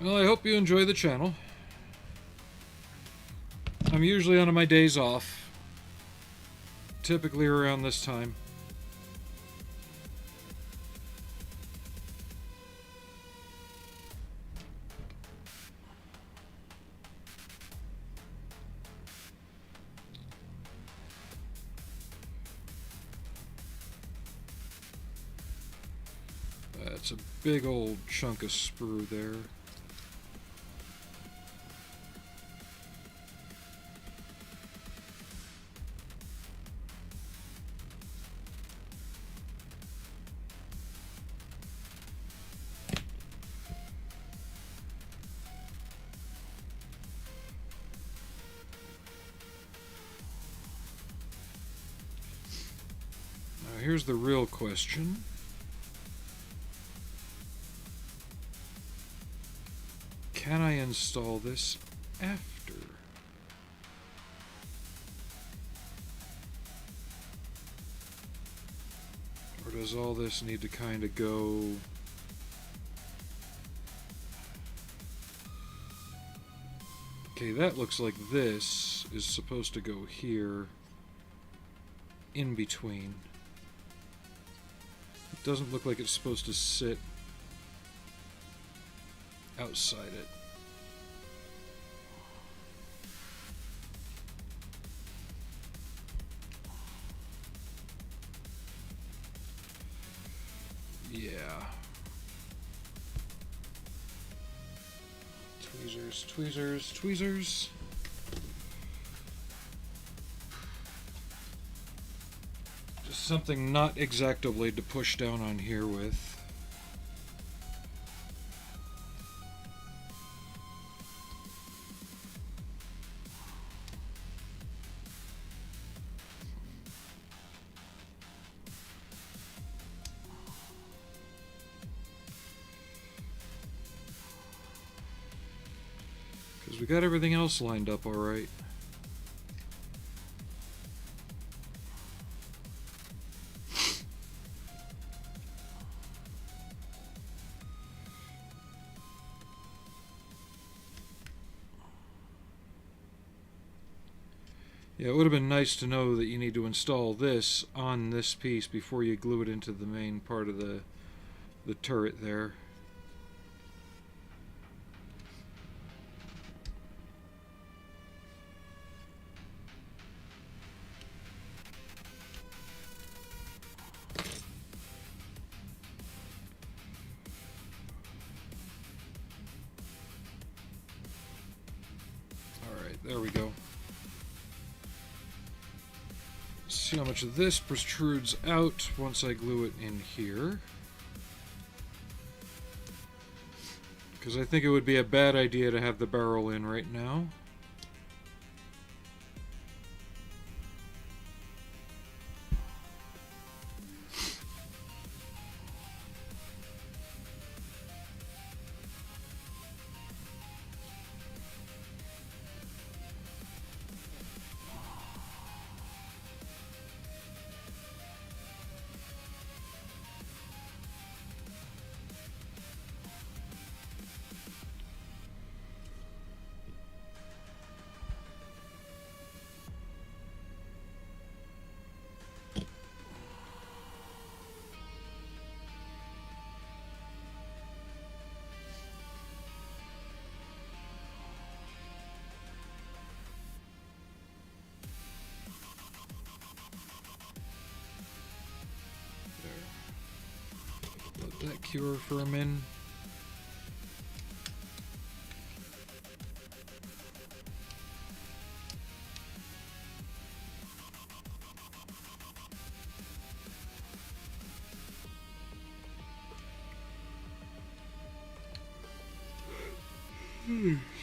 Well, I hope you enjoy the channel. I'm usually on my days off, typically around this time. That's a big old chunk of sprue there. Here's the real question. Can I install this after? Or does all this need to kind of go Okay, that looks like this is supposed to go here in between. It doesn't look like it's supposed to sit outside it. Yeah. Tweezers, tweezers, tweezers. Just something not X-Acto to push down on here with. Because we got everything else lined up all right. Yeah, it would have been nice to know that you need to install this on this piece before you glue it into the main part of the turret there. Alright, there we go. See how much of this protrudes out once I glue it in here. Because I think it would be a bad idea to have the barrel in right now. Let that cure for a minute.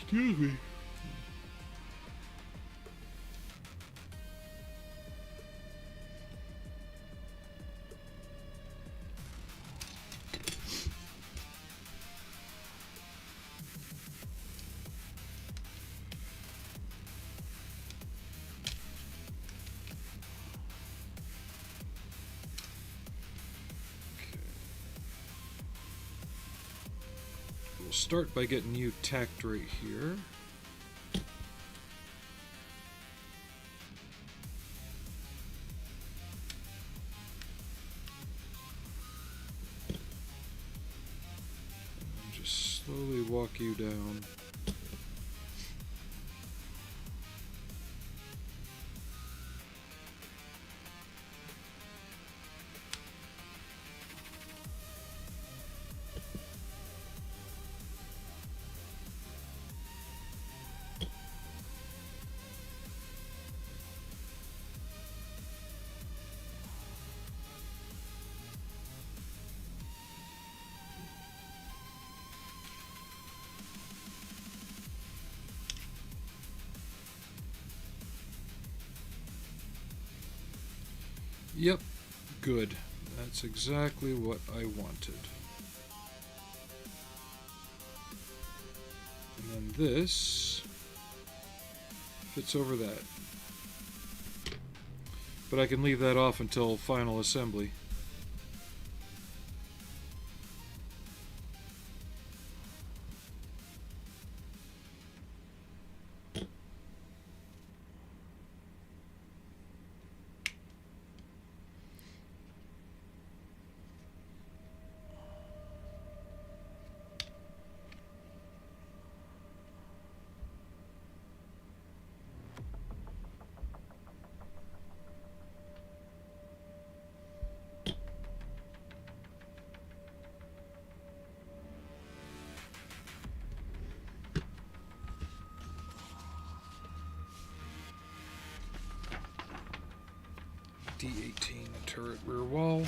Excuse me. We'll start by getting you tacked right here. And just slowly walk you down. Yep, good. That's exactly what I wanted. And then this fits over that. But I can leave that off until final assembly. D18 turret rear wall.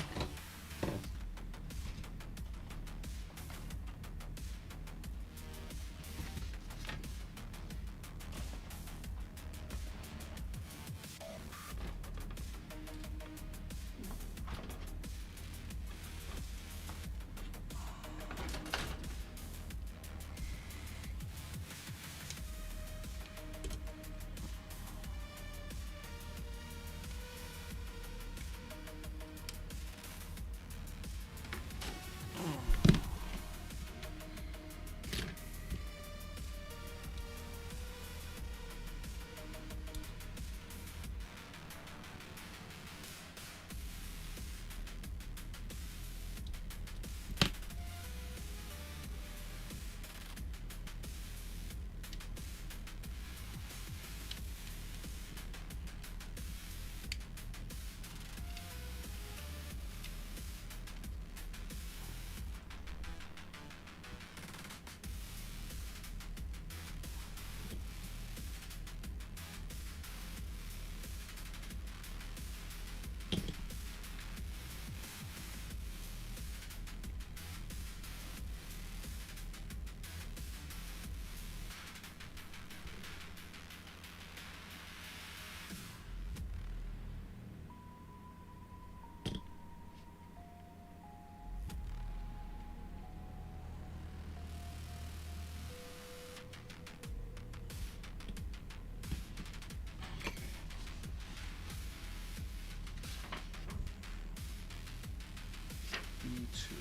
B2.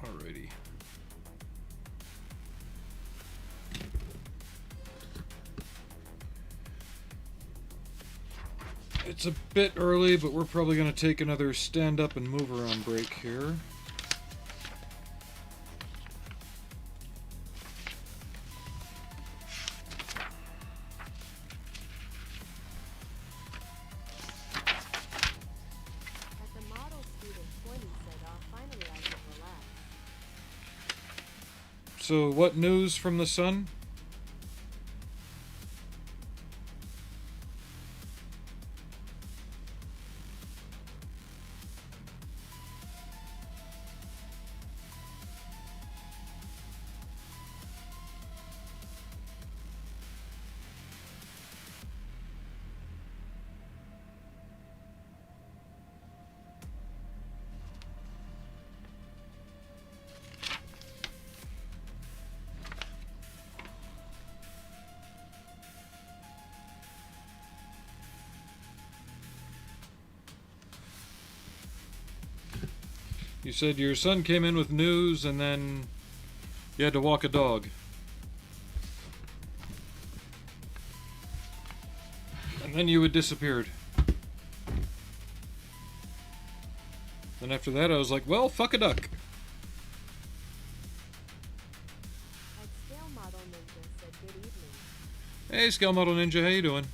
Alrighty. It's a bit early, but we're probably going to take another stand up and move around break here. At the model student 20 said, "Oh, finally I can relax." So, what news from the sun? You said your son came in with news and then you had to walk a dog. And then you had disappeared. Then after that I was like, well, fuck a duck. At Scale Model Ninja said good evening. Hey, Scale Model Ninja, how you doing?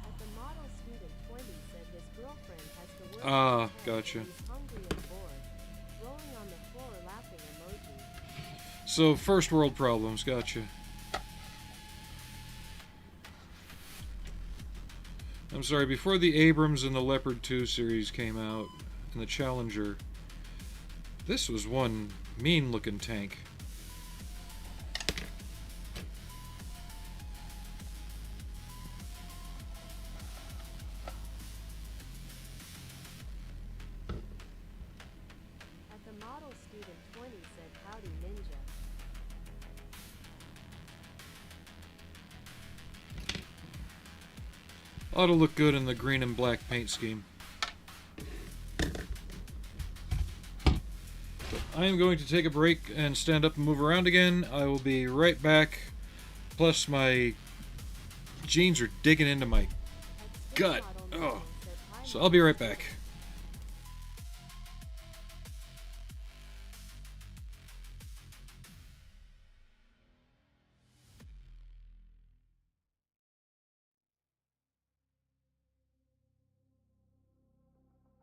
At the Model Student 20 said his girlfriend has to work. Ah, gotcha. He's hungry and bored. Rolling on the floor laughing emoji. So, first world problems, gotcha. I'm sorry, before the Abrams and the Leopard 2 series came out, and the Challenger, this was one mean-looking tank. At the Model Student 20 said howdy ninja. Ought to look good in the green and black paint scheme. I am going to take a break and stand up and move around again. I will be right back. Plus, my jeans are digging into my gut. Oh. So I'll be right back.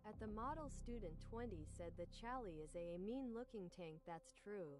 At the Model Student 20 said the Chally is a mean-looking tank. That's true.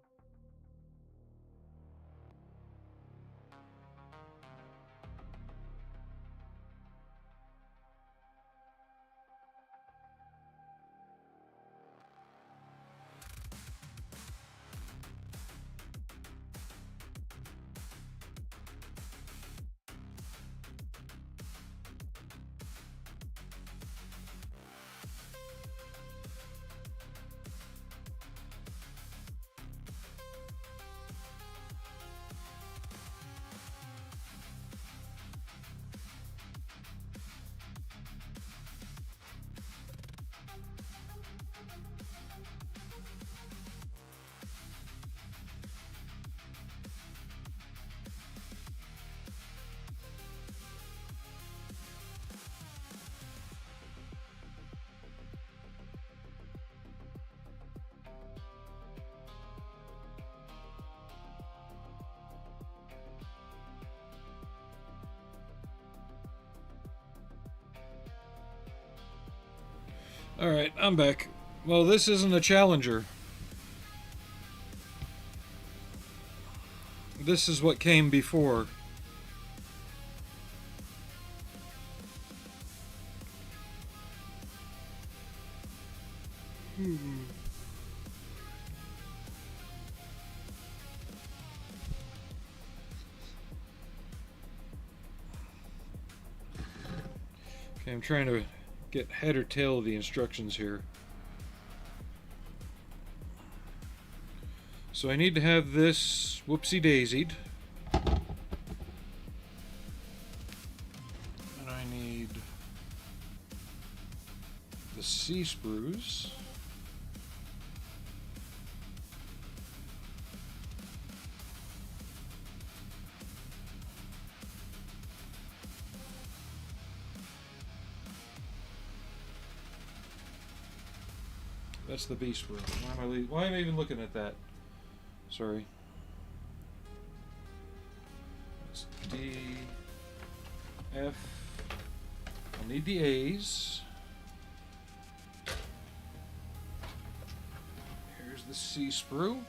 Alright, I'm back. Well, this isn't a Challenger. This is what came before. Okay, I'm trying to get head or tail of the instructions here. So I need to have this whoopsie-daisied. And I need the C-sprues. That's the B sprue. Why am I even looking at that? Sorry. That's D, F. I'll need the A's. Here's the C sprue.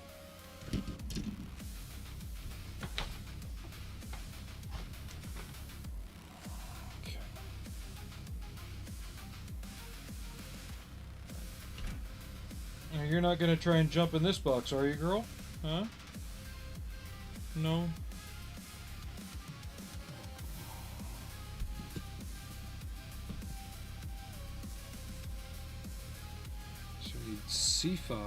You're not going to try and jump in this box, are you, girl? Huh? No? So we need C5. At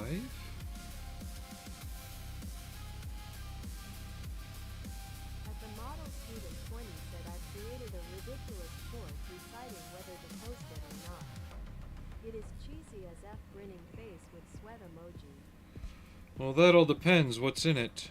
the Model Student 20 said I've emoji. Well, that all depends what's in it.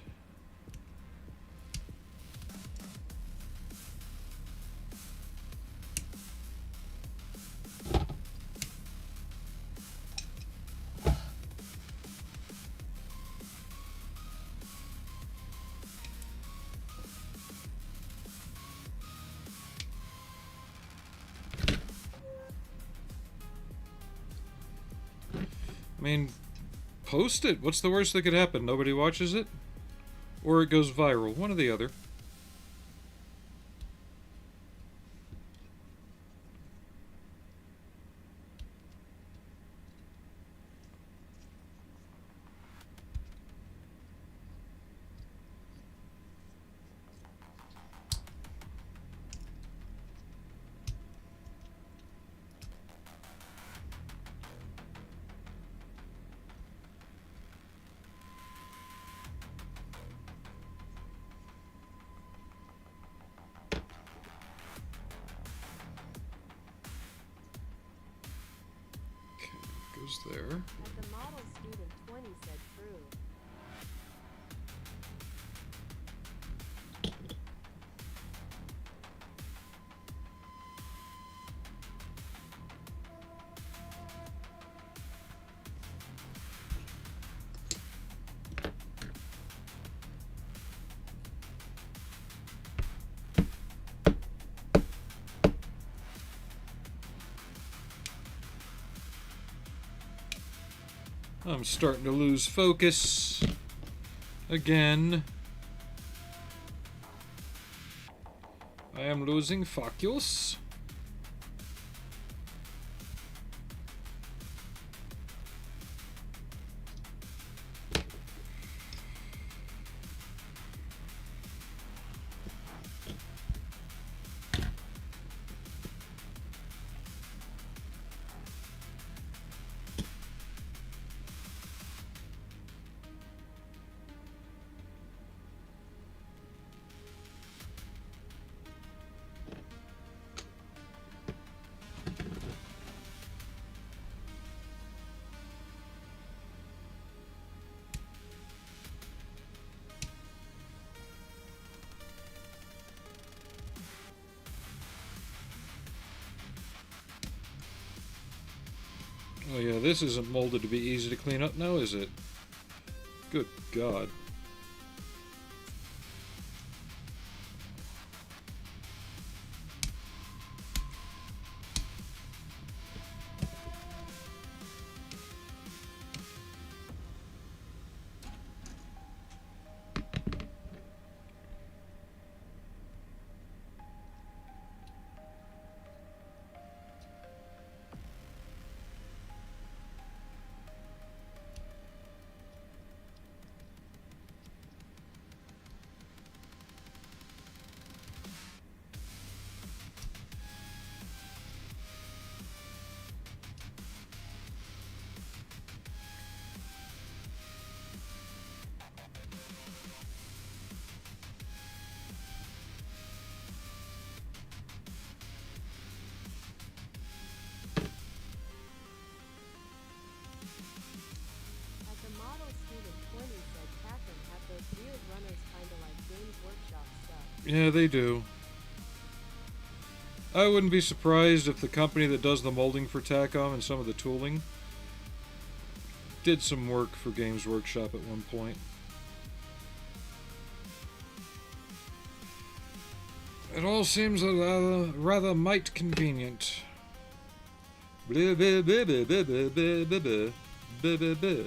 I mean, post it. What's the worst that could happen? Nobody watches it? Or it goes viral. One or the other. Goes there. At the model student 20 said true. I'm starting to lose focus again. I am losing focus. Oh yeah, this isn't molded to be easy to clean up now, is it? Good God. At the model student 20 said Takom have those weird runners kinda like Games Workshop stuff. Yeah, they do. I wouldn't be surprised if the company that does the molding for Takom and some of the tooling did some work for Games Workshop at one point. It all seems rather might convenient. Blah, blah, blah, blah, blah, blah, blah, blah, blah, blah, blah, blah.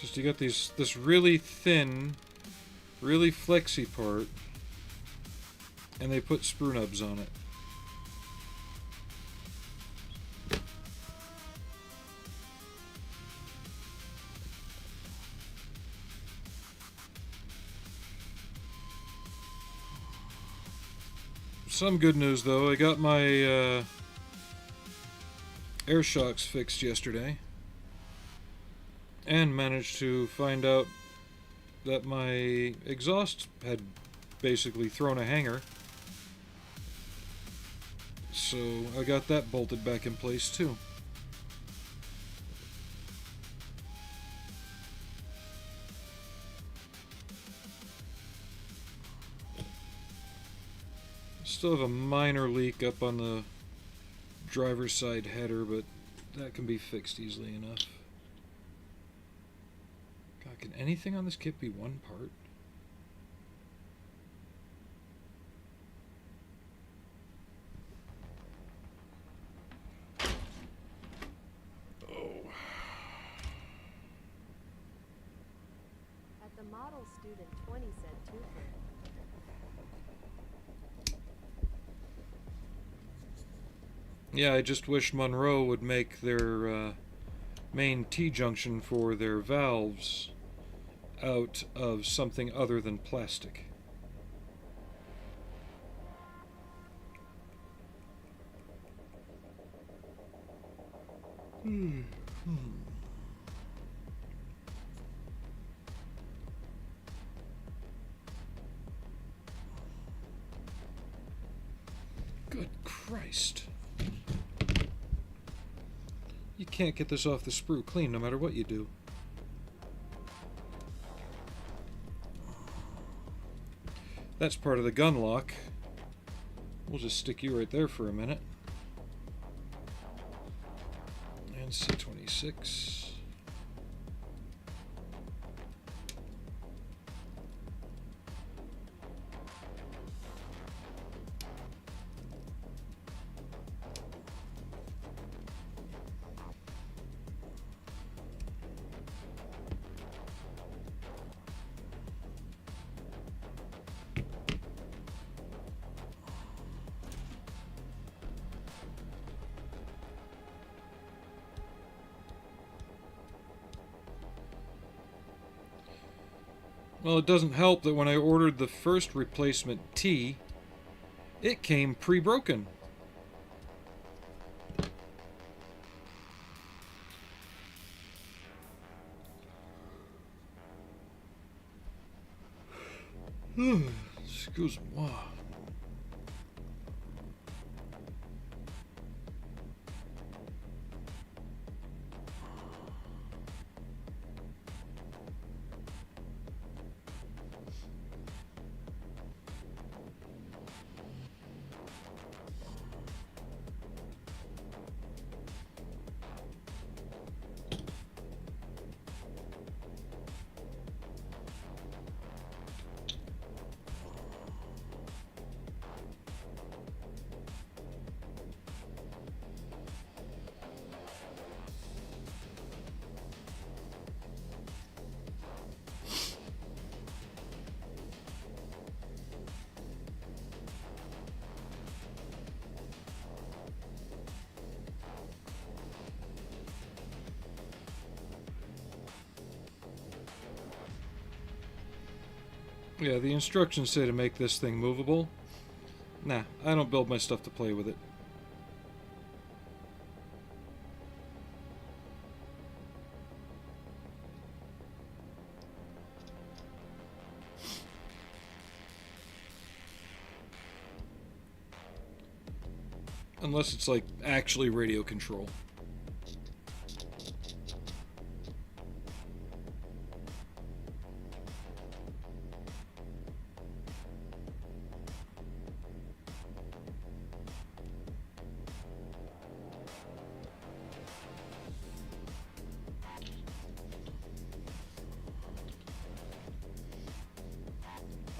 Just you got this really thin, really flexy part, and they put sprue nubs on it. Some good news though, I got my air shocks fixed yesterday and managed to find out that my exhaust had basically thrown a hanger. So I got that bolted back in place too. Still have a minor leak up on the driver's side header, but that can be fixed easily enough. God, can anything on this kit be one part? Oh. At the model student 20 said Tucker. Yeah, I just wish Monroe would make their main T-junction for their valves out of something other than plastic. Good Christ. You can't get this off the sprue clean no matter what you do. That's part of the gun lock. We'll just stick you right there for a minute. And C26. Well, it doesn't help that when I ordered the first replacement T, it came pre-broken. Excuse-moi. Yeah, the instructions say to make this thing movable. Nah, I don't build my stuff to play with it. Unless it's like actually radio control.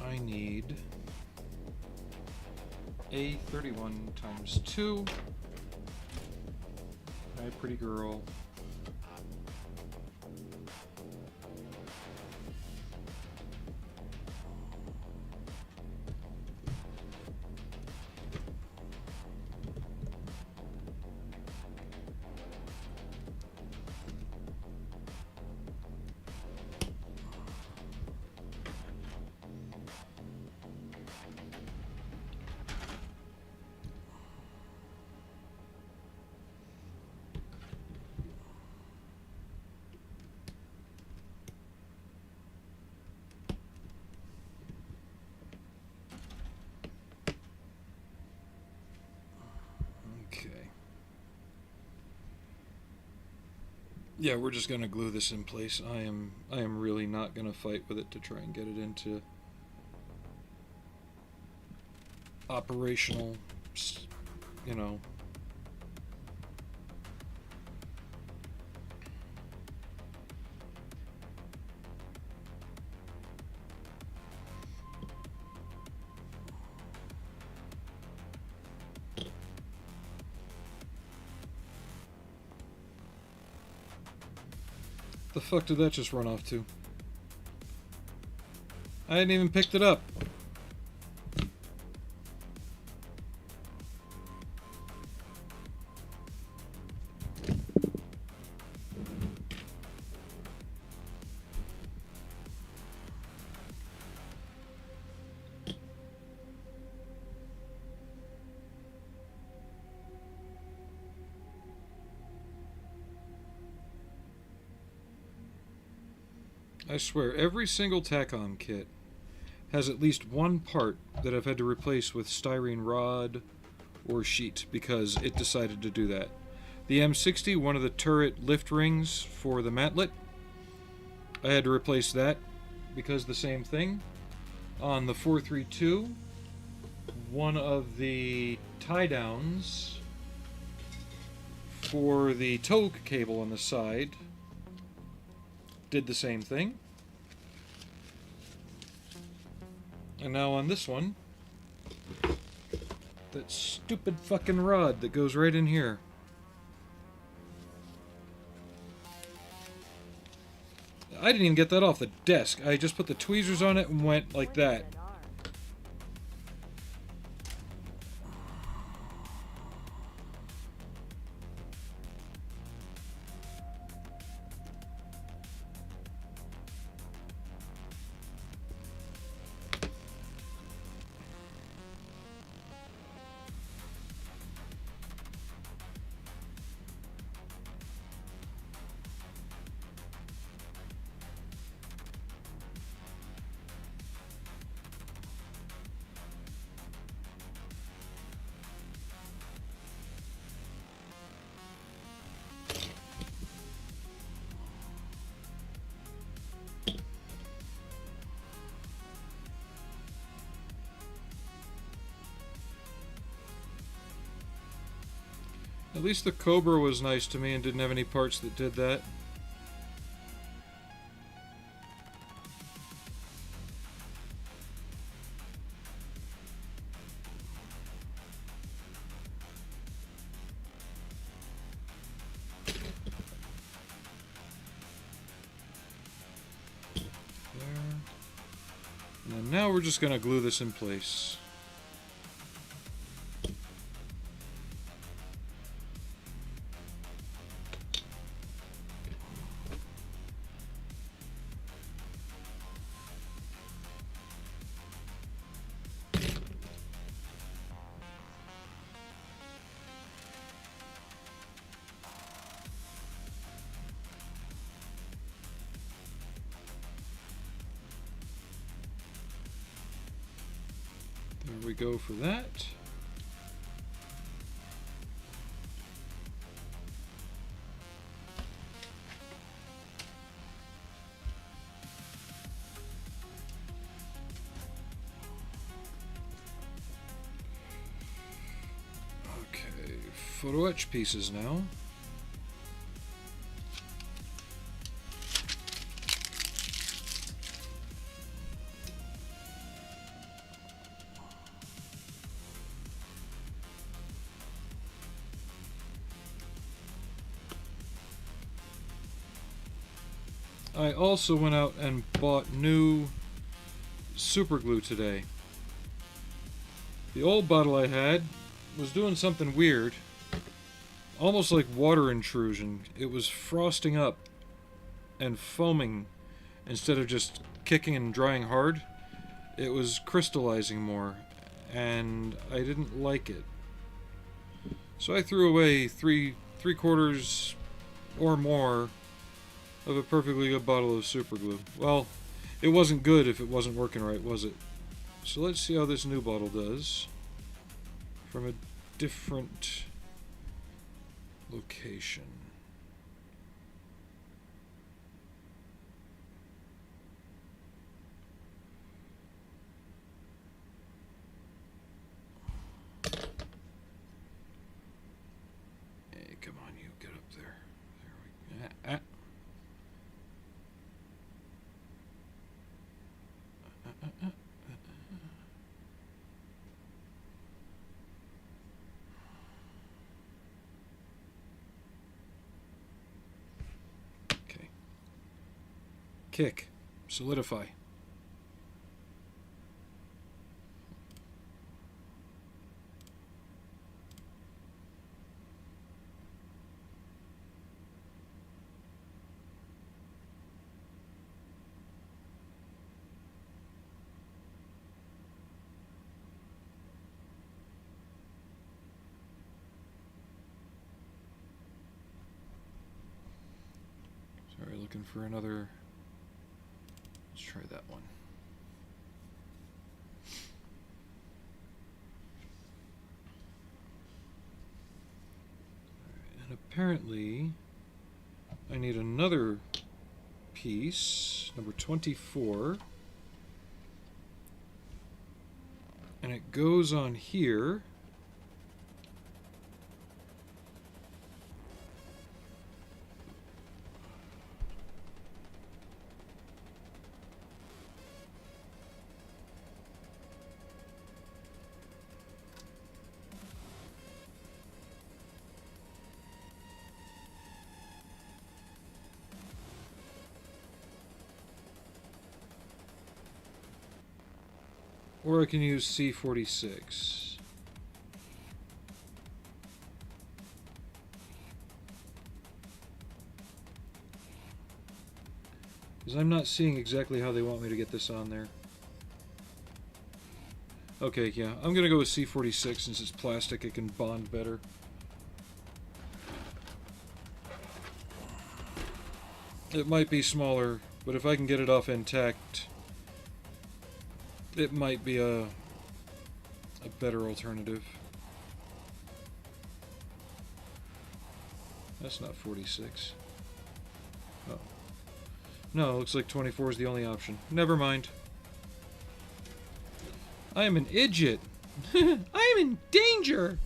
I need a 31 times 2. Hi, pretty girl. Yeah, we're just gonna glue this in place. I am really not gonna fight with it to try and get it into operational, you know. The fuck did that just run off to? I hadn't even picked it up. I swear, every single Takom kit has at least one part that I've had to replace with styrene rod or sheet because it decided to do that. The M60, one of the turret lift rings for the mantlet, I had to replace that because the same thing. On the 432, one of the tie downs for the tow cable on the side did the same thing. And now on this one, that stupid fucking rod that goes right in here. I didn't even get that off the desk. I just put the tweezers on it and went like that. At least the Cobra was nice to me and didn't have any parts that did that. There. And then now we're just going to glue this in place. There we go for that. Okay, photo etch pieces now. I also went out and bought new super glue today. The old bottle I had was doing something weird, almost like water intrusion. It was frosting up and foaming instead of just kicking and drying hard. It was crystallizing more, and I didn't like it. So I threw away three quarters or more of a perfectly good bottle of super glue. Well, it wasn't good if it wasn't working right, was it? So let's see how this new bottle does from a different location. Kick. Solidify. Sorry, looking for another. Let's try that one. And apparently, I need another piece, number 24. And it goes on here. Or I can use C46. Because I'm not seeing exactly how they want me to get this on there. Okay, yeah, I'm going to go with C46 since it's plastic, it can bond better. It might be smaller, but if I can get it off intact, it might be a better alternative. That's not 46. Oh. No, looks like 24 is the only option. Never mind. I am an idiot. I am in danger.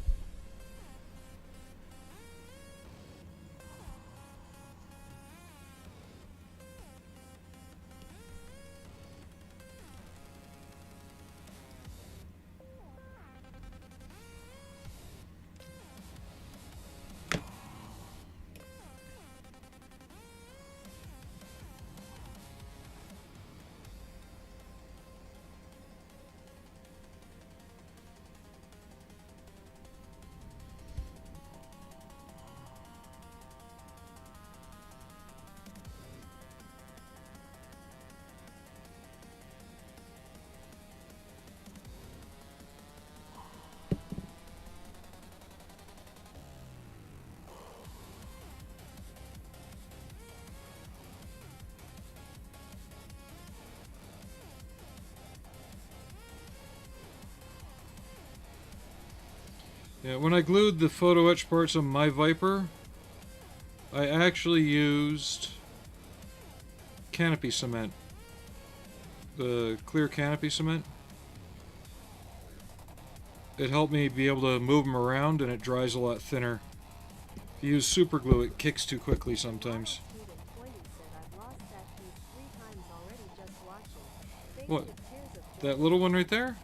Yeah, when I glued the photo etch parts on my Viper, I actually used canopy cement. The clear canopy cement. It helped me be able to move them around and it dries a lot thinner. If you use super glue, it kicks too quickly sometimes. What? That little one right there?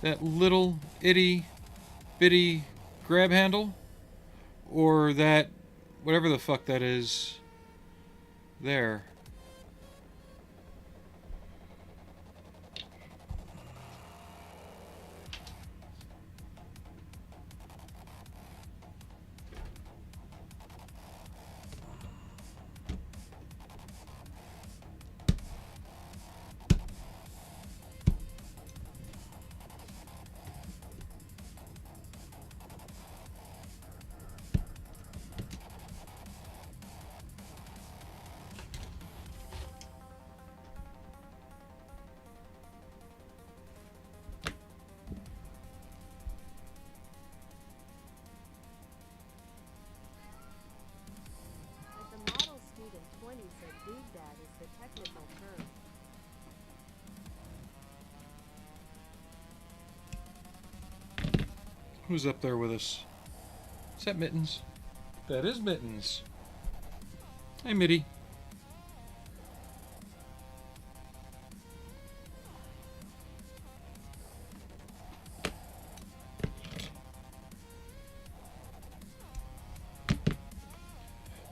That little itty bitty grab handle? Or that, whatever the fuck that is, there. Who's up there with us? Is that Mittens? That is Mittens. Hey, Mitty.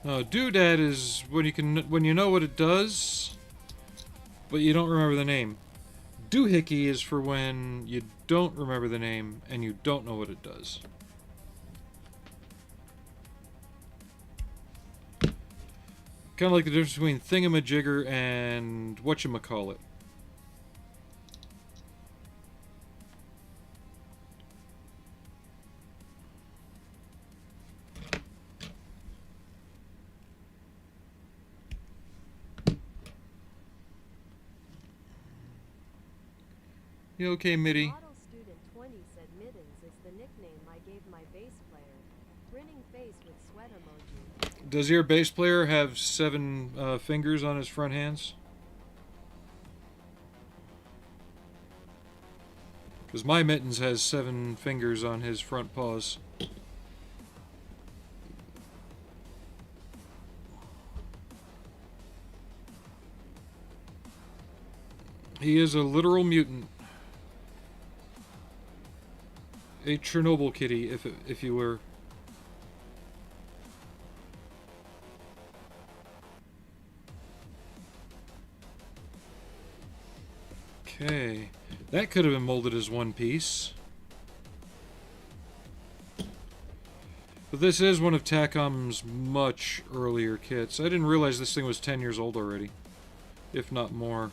Doodad is when you know what it does, but you don't remember the name. Doohickey is for when you don't remember the name and you don't know what it does. Kind of like the difference between thingamajigger and whatchamacallit. You okay, Mitty? Model Student 20 said Mittens is the nickname I gave my bass player. Grinning face with sweat emoji. Does your bass player have 7 fingers on his front hands? Because my Mittens has 7 fingers on his front paws. He is a literal mutant. A Chernobyl kitty, if you were. Okay. That could have been molded as one piece. But this is one of Takom's much earlier kits. I didn't realize this thing was 10 years old already. If not more.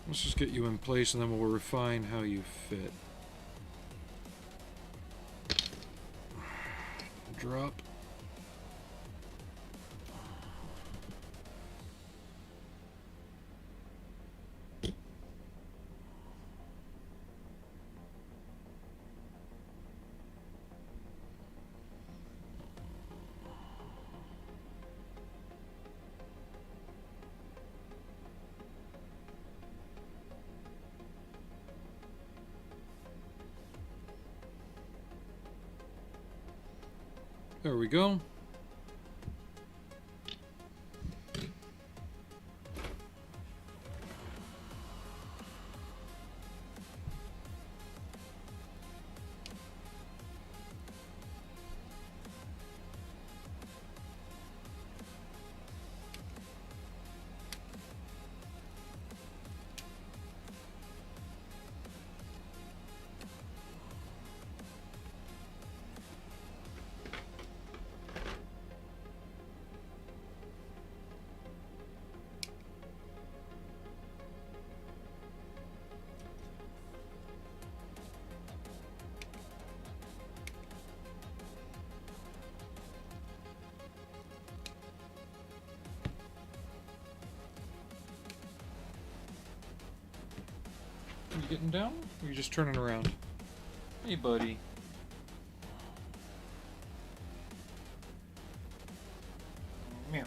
Let's just get you in place and then we'll refine how you fit. Drop. There we go. Are you getting down? Or are you just turning around? Hey, buddy. Meow.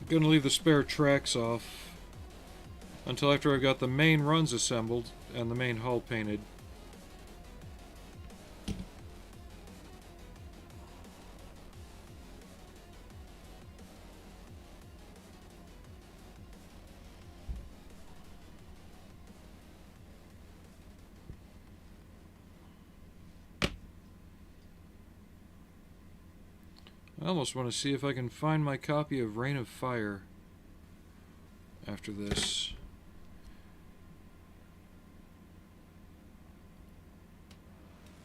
I'm gonna leave the spare tracks off until after I've got the main runs assembled and the main hull painted. I almost want to see if I can find my copy of Reign of Fire after this.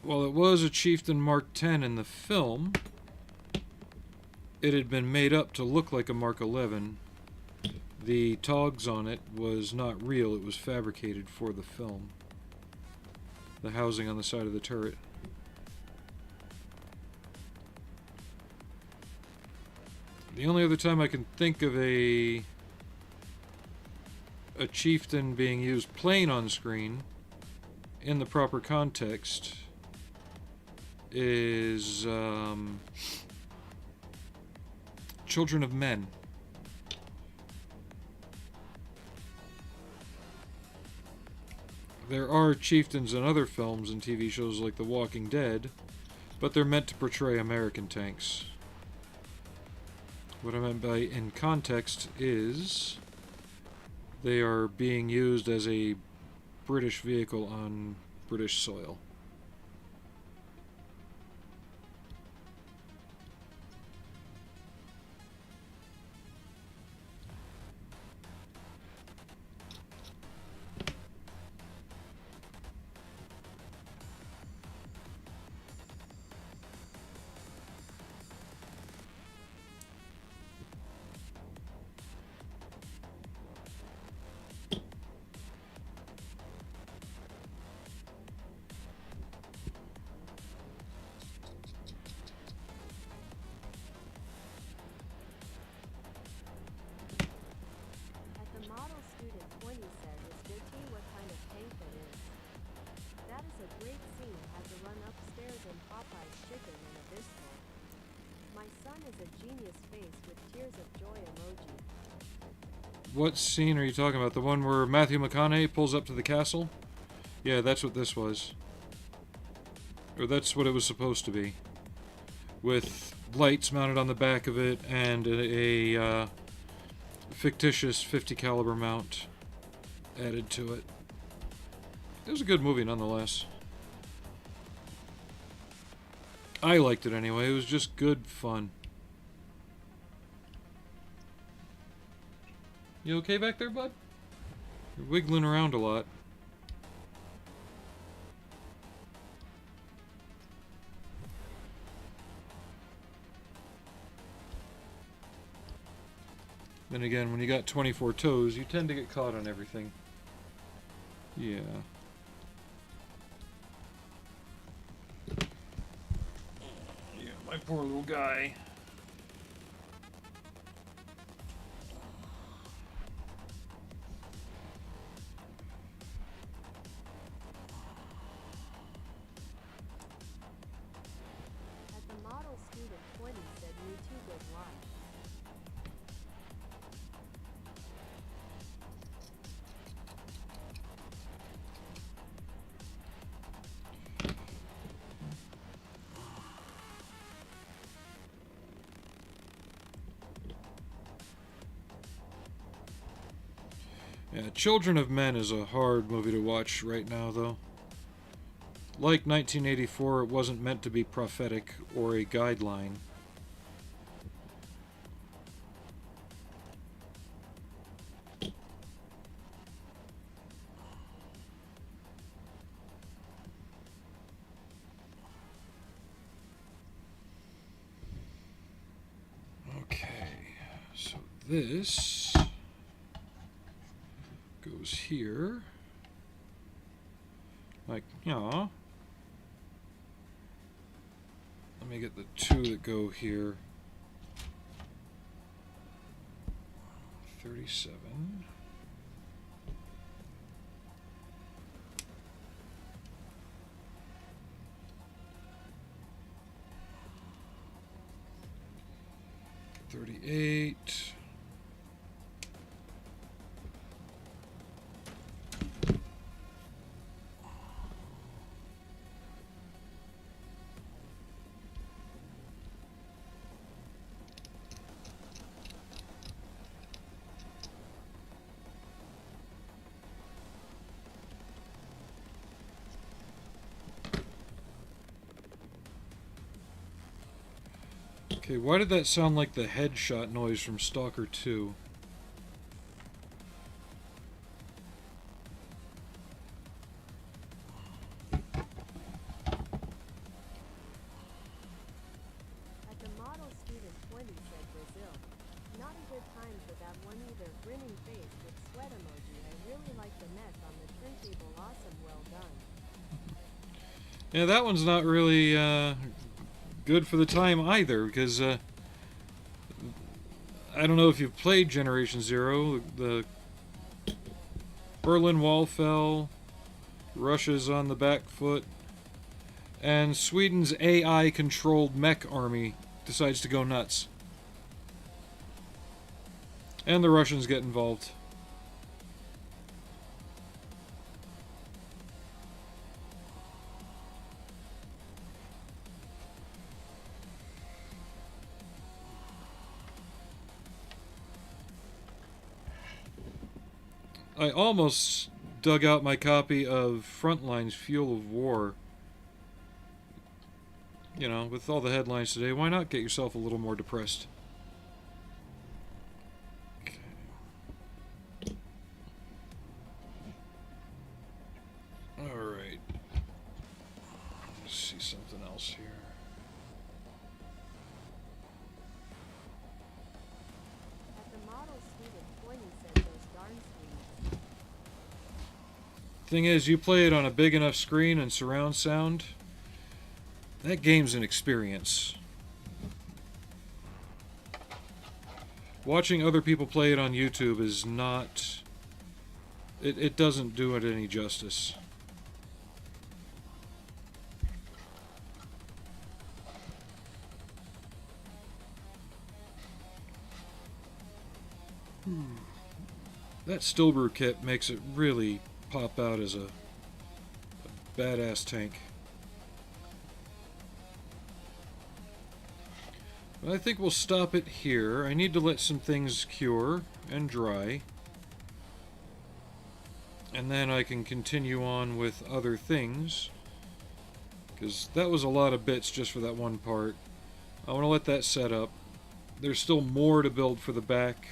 While it was a Chieftain Mark 10 in the film, it had been made up to look like a Mark 11. The togs on it was not real, it was fabricated for the film. The housing on the side of the turret. The only other time I can think of a chieftain being used plain on screen in the proper context is Children of Men. There are chieftains in other films and TV shows like The Walking Dead, but they're meant to portray American tanks. What I meant by in context is they are being used as a British vehicle on British soil. At the model student 20 said, "Is good tea what kind of tank that is?" That is a great scene. Had to run upstairs in Popeye's chicken and a biscuit. My son is a genius face with tears of joy emoji. What scene are you talking about? The one where Matthew McConaughey pulls up to the castle? Yeah, that's what this was. Or that's what it was supposed to be. With lights mounted on the back of it and a fictitious 50 caliber mount added to it. It was a good movie nonetheless. I liked it anyway. It was just good fun. You okay back there, bud? You're wiggling around a lot. Then again, when you got 24 toes, you tend to get caught on everything. Yeah. Yeah, my poor little guy. At the model student 20 said, "Me too, good luck." Yeah, Children of Men is a hard movie to watch right now, though. Like 1984, it wasn't meant to be prophetic or a guideline. Okay, so this goes here. Like, yeah. Let me get the two that go here. 37. $38. Okay, why did that sound like the headshot noise from Stalker 2? At the model student 20 said, "Brazil. Not a good time for that one either. Grinning face with sweat emoji. I really like the neck on the turntable. Awesome, well done." Yeah, that one's not really good for the time either, because I don't know if you've played Generation Zero. The Berlin Wall fell, Russia's on the back foot, and Sweden's AI-controlled mech army decides to go nuts. And the Russians get involved. I almost dug out my copy of Frontline's Fuel of War. You know, with all the headlines today, why not get yourself a little more depressed? Okay. Alright. Let's see something else here. At the model student 20 said those darn Swedes. Thing is, you play it on a big enough screen and surround sound, that game's an experience. Watching other people play it on YouTube is not... It doesn't do it any justice. That Stillbrew kit makes it really pop out as a badass tank. But I think we'll stop it here. I need to let some things cure and dry. And then I can continue on with other things. Because that was a lot of bits just for that one part. I want to let that set up. There's still more to build for the back.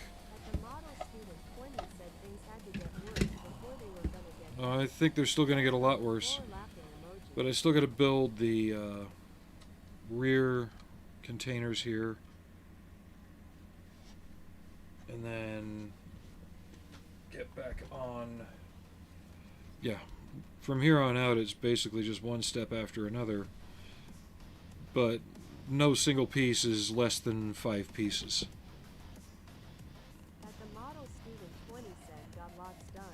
At the model student 20 said things had to get worse before they were gonna get I think they're still going to get a lot worse. more laughing emojis. But I still got to build the rear containers here. And then get back on. Yeah, from here on out it's basically just one step after another. But no single piece is less than 5 pieces. At the model student 20 said got lots done.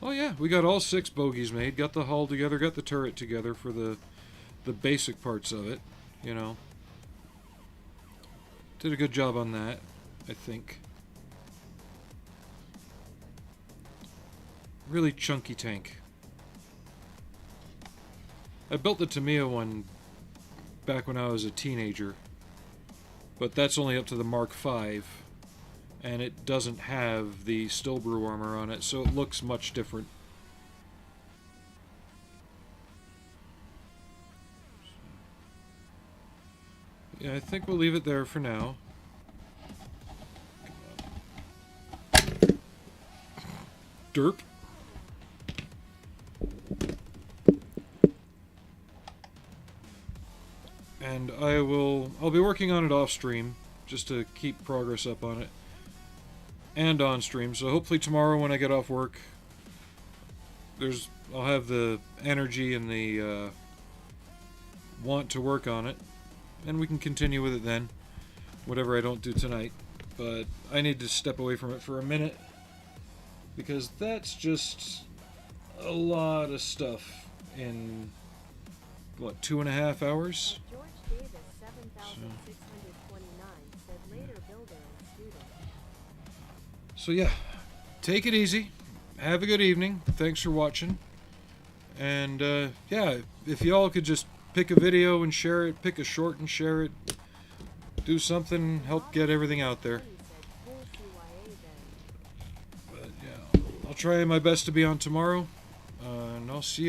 Oh yeah, we got all 6 bogies made, got the hull together, got the turret together for the basic parts of it, you know. Did a good job on that, I think. Really chunky tank. I built the Tamiya one back when I was a teenager, but that's only up to the Mark V, and it doesn't have the Stillbrew armor on it, so it looks much different. Yeah, I think we'll leave it there for now. Derp. And I'll be working on it off stream, just to keep progress up on it. And on stream, so hopefully tomorrow when I get off work, I'll have the energy and the want to work on it. And we can continue with it then, whatever I don't do tonight. But I need to step away from it for a minute, because that's just a lot of stuff in, what, 2.5 hours? George Davis 7629 said later builder and student. So yeah, take it easy. Have a good evening. Thanks for watching. And yeah, if y'all could just pick a video and share it, pick a short and share it, do something, help get everything out there. But yeah, I'll try my best to be on tomorrow, and I'll see you.